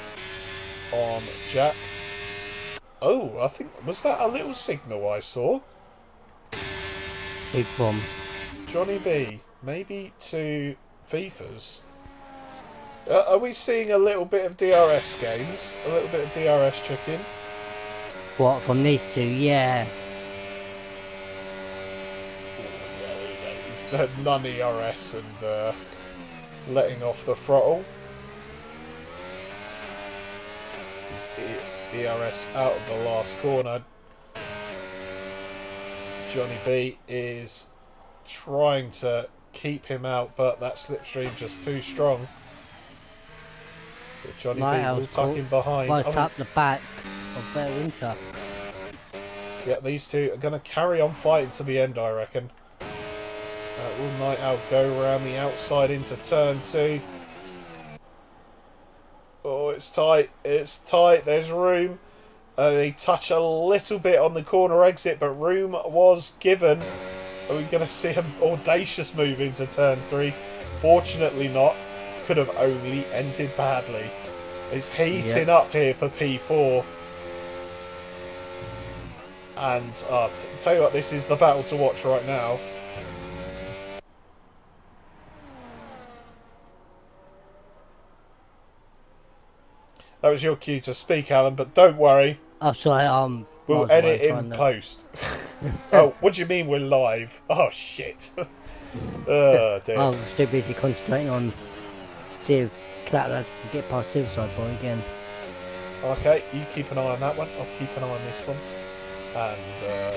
on Jack. Oh, I think, was that a little signal I saw?
Big bomb.
Johnny B, maybe to FIFA's. Are we seeing a little bit of DRS games? A little bit of DRS chicken?
What, from these two? Yeah.
He's none ERS and letting off the throttle. He's ERS out of the last corner. Johnny B is trying to keep him out, but that slipstream just too strong. So Johnny B will tuck him behind.
Right up the back. of their winter.
Yeah, these two are going to carry on fighting to the end, I reckon. Will Night Owl go around the outside into turn 2? Oh, it's tight. It's tight. There's room. They touch a little bit on the corner exit, but room was given. Are we going to see an audacious move into turn 3? Fortunately not. Could have only ended badly. It's heating up here for P4. And tell you what, this is the battle to watch right now. That was your cue to speak, Alan, but don't worry.
Oh, sorry,
We'll edit in post. Oh, what do you mean we're live? Oh, shit. Oh, dear.
I'm still busy concentrating on see if Clapland can get past Suicide Boy again.
Okay, you keep an eye on that one. I'll keep an eye on this one. And the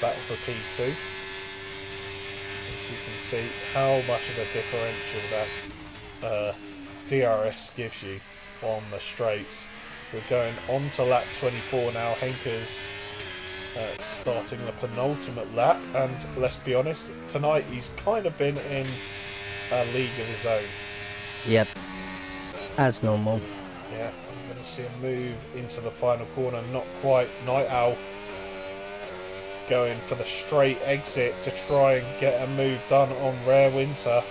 battle for P2. As you can see how much of a differential that DRS gives you on the straights. We're going on to lap 24 now. Henker's starting the penultimate lap, and let's be honest, tonight he's kind of been in a league of his own.
Yep, as normal.
Yeah, I'm going to see him move into the final corner. Not quite. Night Owl going for the straight exit to try and get a move done on Rare Winter.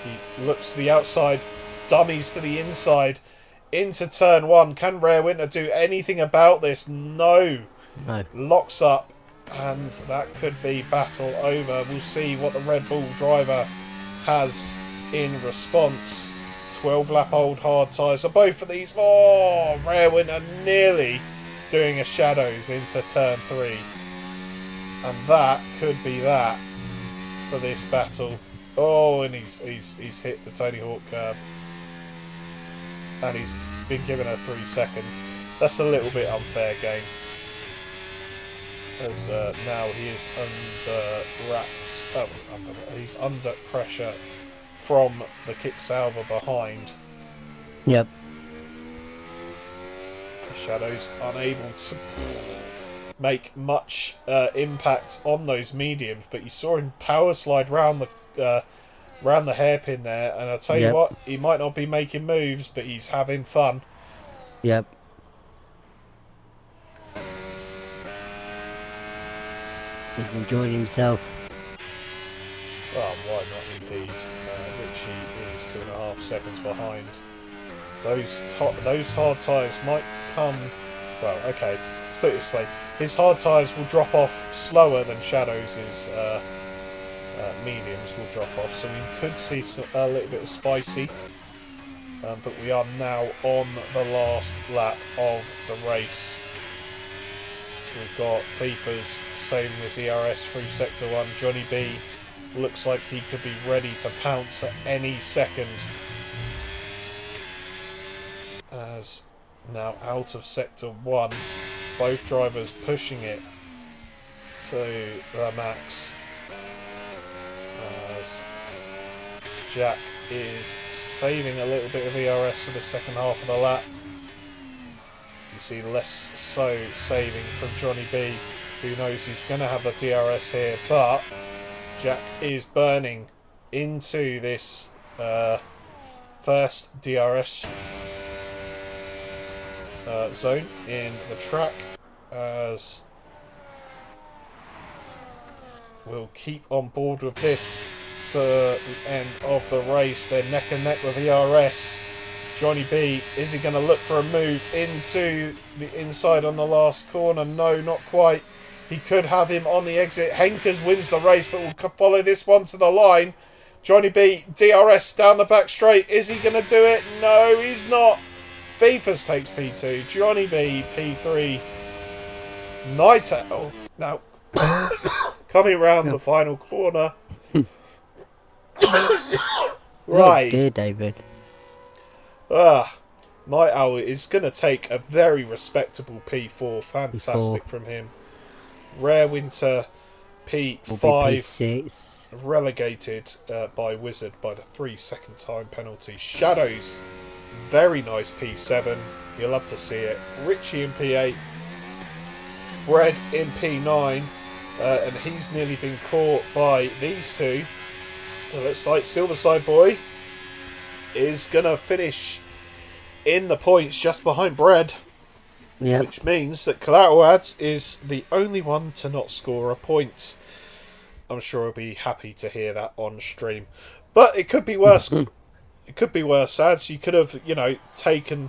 He looks to the outside, dummies to the inside, into turn 1. Can Rare Winter do anything about this? No. Locks up, and that could be battle over. We'll see what the Red Bull driver has in response. 12 lap old hard tyres. So both of these, oh, Rare Winter nearly doing a shadows into turn 3. And that could be that for this battle. Oh, and he's hit the Tony Hawk curb. And he's been given a 3 seconds. That's a little bit unfair game. As now he is under wraps. Oh, he's under pressure from the kick salver behind.
Yep.
Shadows unable to make much impact on those mediums, but you saw him power slide round the hairpin there, and I'll tell you what, he might not be making moves, but he's having fun.
Yep. He's enjoying himself.
Well, why not indeed? Richie is 2.5 seconds behind. Those hard tyres might come... Well, okay, let's put it this way. His hard tyres will drop off slower than Shadow's mediums will drop off, so we could see a little bit of spicy. But we are now on the last lap of the race. We've got FIFA's same as ERS through Sector 1. Johnny B looks like he could be ready to pounce at any second. As now out of Sector 1, both drivers pushing it to the max. As Jack is saving a little bit of ERS for the second half of the lap. You see less so saving from Johnny B, who knows he's going to have the DRS here, but Jack is burning into this first DRS zone in the track, as we'll keep on board with this for the end of the race. They're neck and neck with ERS. Johnny B, is he going to look for a move into the inside on the last corner? No, not quite. He could have him on the exit. Henkers wins the race, but will follow this one to the line. Johnny B, DRS down the back straight. Is he going to do it? No, he's not. Fifas takes P2. Johnny B, P3. Night Owl now coming round the final corner. Right.
Oh dear, David.
Night Owl is going to take a very respectable P4. Fantastic from him. Rare Winter P5.
P6.
Relegated by Wizard by the 3-second time penalty. Shadows, very nice P7. You'll love to see it. Richie in P8. Bread in P9, and he's nearly been caught by these two. It looks like Silverside Boy is going to finish in the points just behind Bread.
Yeah.
Which means that Collateral Ads is the only one to not score a point. I'm sure he'll be happy to hear that on stream. But it could be worse. It could be worse, Ads. You could have, taken...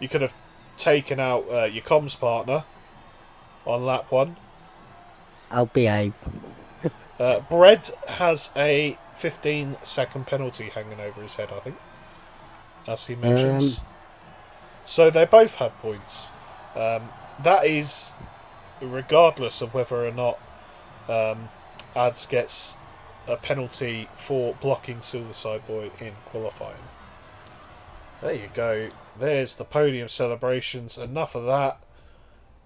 you could have taken out your comms partner on lap 1.
I'll behave.
Bread has a 15-second penalty hanging over his head, I think. As he mentions. So they both have points. That is regardless of whether or not Ads gets a penalty for blocking Silverside Boy in qualifying. There you go. There's the podium celebrations. Enough of that.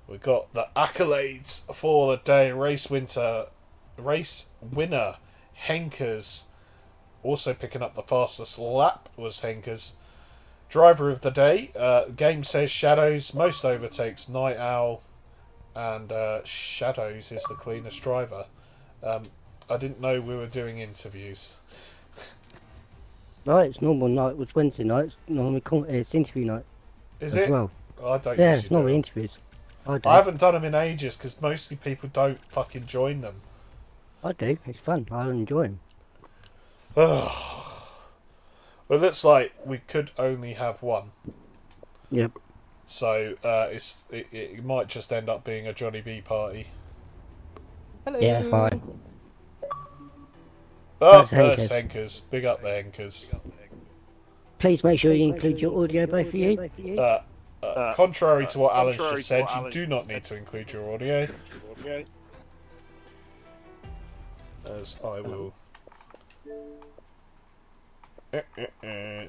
We've got the accolades for the day. Race winner Henkers. Also picking up the fastest lap was Henkers. Driver of the day, game says Shadows, most overtakes Night Owl, and Shadows is the cleanest driver. I didn't know we were doing interviews.
No, it's normal night. It was Wednesday night. It's normally it's interview night.
Is
as
it?
Well.
I don't
Yeah,
usually
it's normally
do it.
interviews.
I haven't done them in ages because mostly people don't fucking join them.
I do. It's fun. I enjoy them.
Well, it looks like we could only have one.
Yep.
So it might just end up being a Johnny B party.
Hello.
Yeah, fine.
Oh,
There's
there's Henkers. Big up the Henkers.
Please make sure you include your audio, both of you.
Contrary to what Alan's just said, you do not need to include your audio. As I will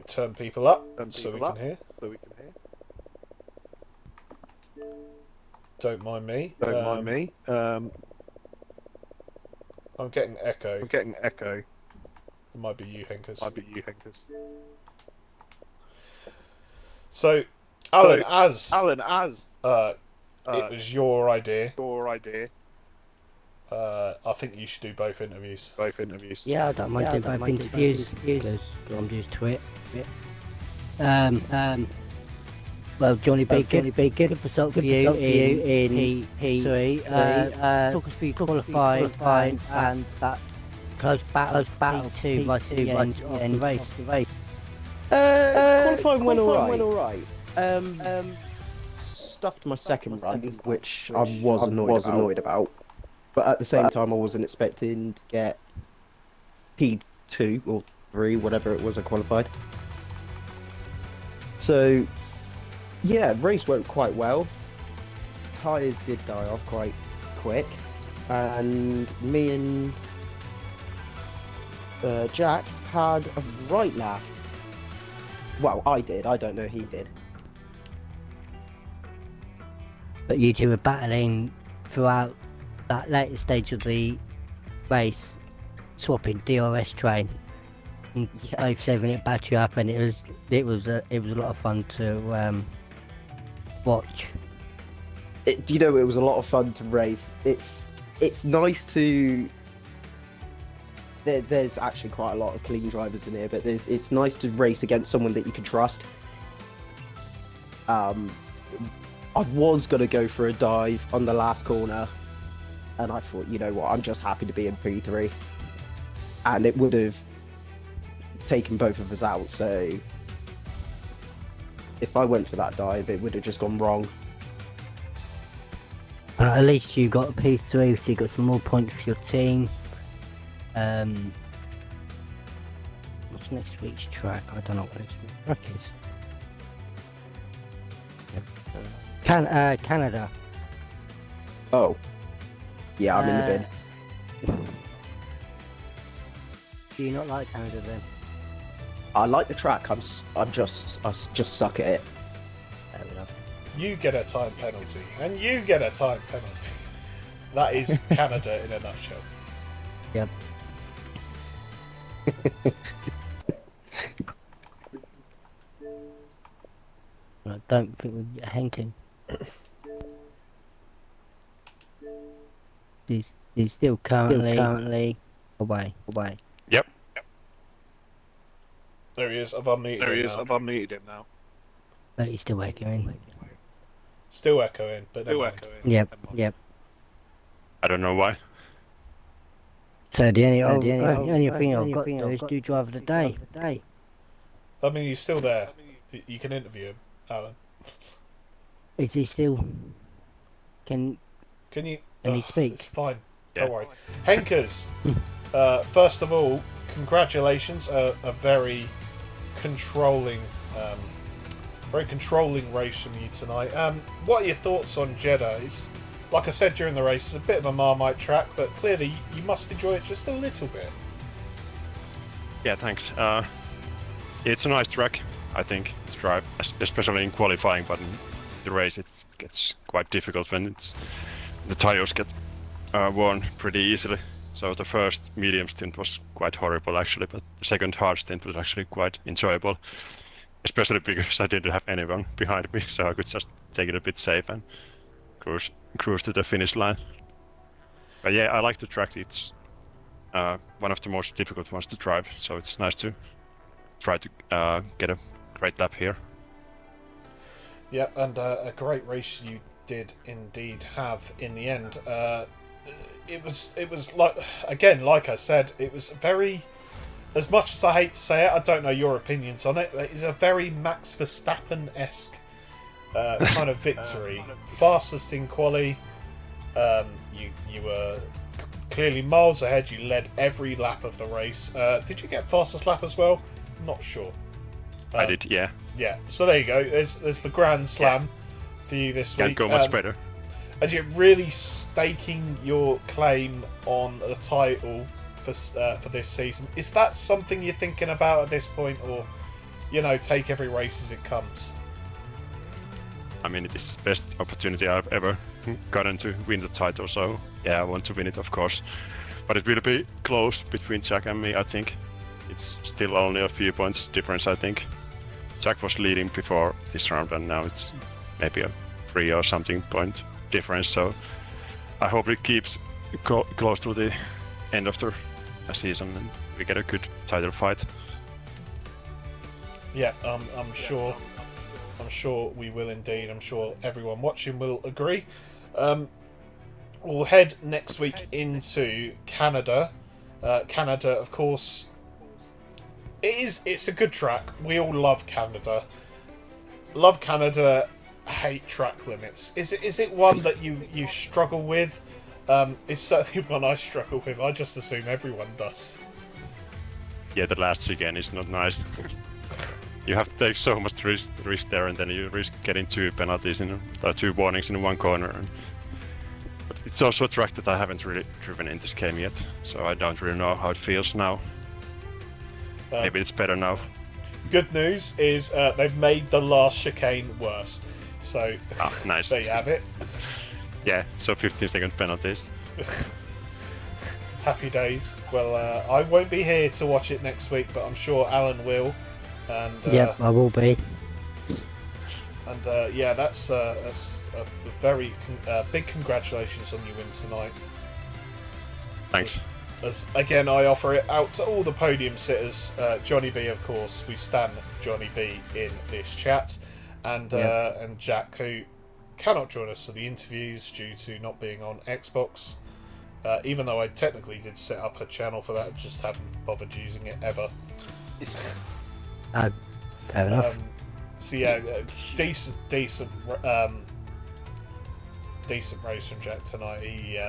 turn people up so we can hear. Don't mind me. I'm getting echo. It might be you, Henkers. So, Alan, as it was your idea. I think you should do both interviews.
Yeah, I don't mind doing both interviews because I'm used to it. Well, Johnny B, good result for you in P3. Talk us through qualifying and that close battle P2 right to the end of the race.
Qualifying went alright. Stuffed my second run, which I was annoyed about. But at the same time, I wasn't expecting to get P2 or 3, whatever it was I qualified. So, yeah, race went quite well. Tyres did die off quite quick. And me and Jack had a right laugh. Well, I did. I don't know he did.
But you two were battling throughout that later stage of the race, swapping DRS train, and both saving it battery up, and it was a lot of fun to watch.
It was a lot of fun to race. It's nice to. There's actually quite a lot of clean drivers in here, but it's nice to race against someone that you can trust. I was gonna go for a dive on the last corner, and I thought, you know what, I'm just happy to be in P3, and it would have taken both of us out. So if I went for that dive, it would have just gone wrong.
At least you got a P3, so you got some more points for your team. What's next week's track? I don't know what next week's track is. Canada.
Oh, yeah, I'm in the bin.
Do you not like Canada then?
I like the track. I just suck at it.
Fair enough.
You get a time penalty, and you get a time penalty. That is Canada in a nutshell.
Yep. I don't think we're Henkin. He's still currently away.
Yep.
There he is. I've unmuted him now.
But he's still echoing.
Still echoing, but never mind.
Yep.
I don't know why.
So the only thing I've got to do is do driver of the day.
I mean, he's still there. You can interview him, Alan.
Is he still? Can
you?
he speak?
It's fine.
Yeah.
Don't worry. Henkers, first of all, congratulations. A very controlling race from you tonight. What are your thoughts on Jeddah? It's, like I said during the race, it's a bit of a Marmite track, but clearly you must enjoy it just a little bit.
Yeah, thanks. It's a nice track, I think, to drive, especially in qualifying, but in the race it gets quite difficult when the tires get worn pretty easily. So the first medium stint was quite horrible actually, but the second hard stint was actually quite enjoyable, especially because I didn't have anyone behind me, so I could just take it a bit safe and cruise to the finish line. But yeah, I like the track. It's one of the most difficult ones to drive, so it's nice to try to get a great lap here.
Yeah, and a great race you did indeed have in the end. It was like I said, it was very, as much as I hate to say it, I don't know your opinions on it, it's a very Max Verstappen-esque kind of victory. Fastest in quali, you were clearly miles ahead, you led every lap of the race. Did you get fastest lap as well? Not sure.
I did, yeah.
Yeah, so there you go, there's the Grand Slam for you this week.
Can't go much better.
And you're really staking your claim on the title for this season. Is that something you're thinking about at this point, or take every race as it comes?
I mean, it is the best opportunity I've ever gotten to win the title, so yeah, I want to win it, of course. But it will be close between Jack and me, I think. It's still only a few points difference, I think. Jack was leading before this round, and now it's maybe a 3 or something point difference, so I hope it keeps close to the end of the season and we get a good title fight.
Yeah, I'm sure we will indeed. I'm sure everyone watching will agree. We'll head next week into Canada. Canada, of course, it's a good track. We all love Canada. Hate track limits. Is it one that you struggle with? It's certainly one I struggle with. I just assume everyone does.
Yeah, the last chicane is not nice. You have to take so much risk there, and then you risk getting 2 penalties 2 warnings in one corner. But it's also a track that I haven't really driven in this game yet, so I don't really know how it feels now. Maybe it's better now.
Good news is they've made the last chicane worse. So
nice.
There you have it.
Yeah, so 15-second penalties.
Happy days. Well, I won't be here to watch it next week, but I'm sure Alan will. And
Yep, I will be.
And yeah, that's a very big congratulations on your win tonight.
Thanks.
As again, I offer it out to all the podium sitters. Johnny B, of course, we stand Johnny B in this chat, and Jack, who cannot join us for the interviews due to not being on Xbox. Even though I technically did set up a channel for that, just haven't bothered using it ever.
Fair enough.
So yeah, decent race from Jack tonight. He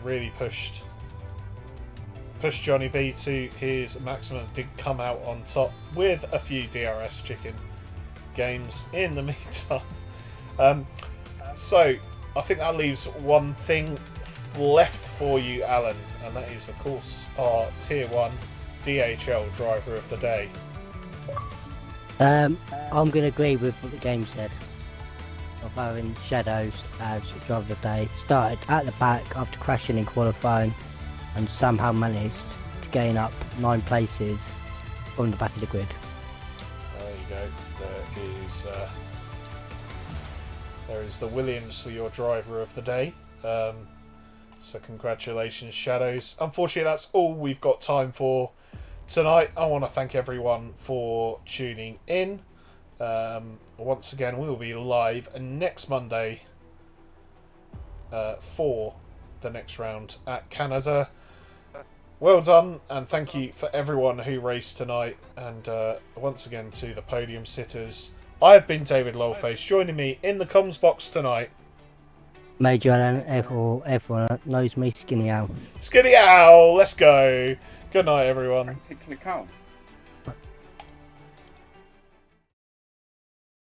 really pushed Johnny B to his maximum. Did come out on top with a few DRS chicken games in the meantime. So I think that leaves one thing left for you, Alan, and that is, of course, our Tier 1 DHL driver of the day.
I'm going to agree with what the game said of having Shadows as driver of the day. Started at the back after crashing in qualifying and somehow managed to gain up 9 places from the back of the grid.
There you go. There is the Williams for your driver of the day. So congratulations, Shadows. Unfortunately, that's all we've got time for tonight. I want to thank everyone for tuning in. Once again, we will be live next Monday for the next round at Canada. Well done, and thank you for everyone who raced tonight. And once again to the podium sitters. I have been David Lowface. Joining me in the comms box tonight,
Major Alan, everyone knows me, Skinny Al.
Skinny Owl. Let's go. Good night, everyone.
Click out.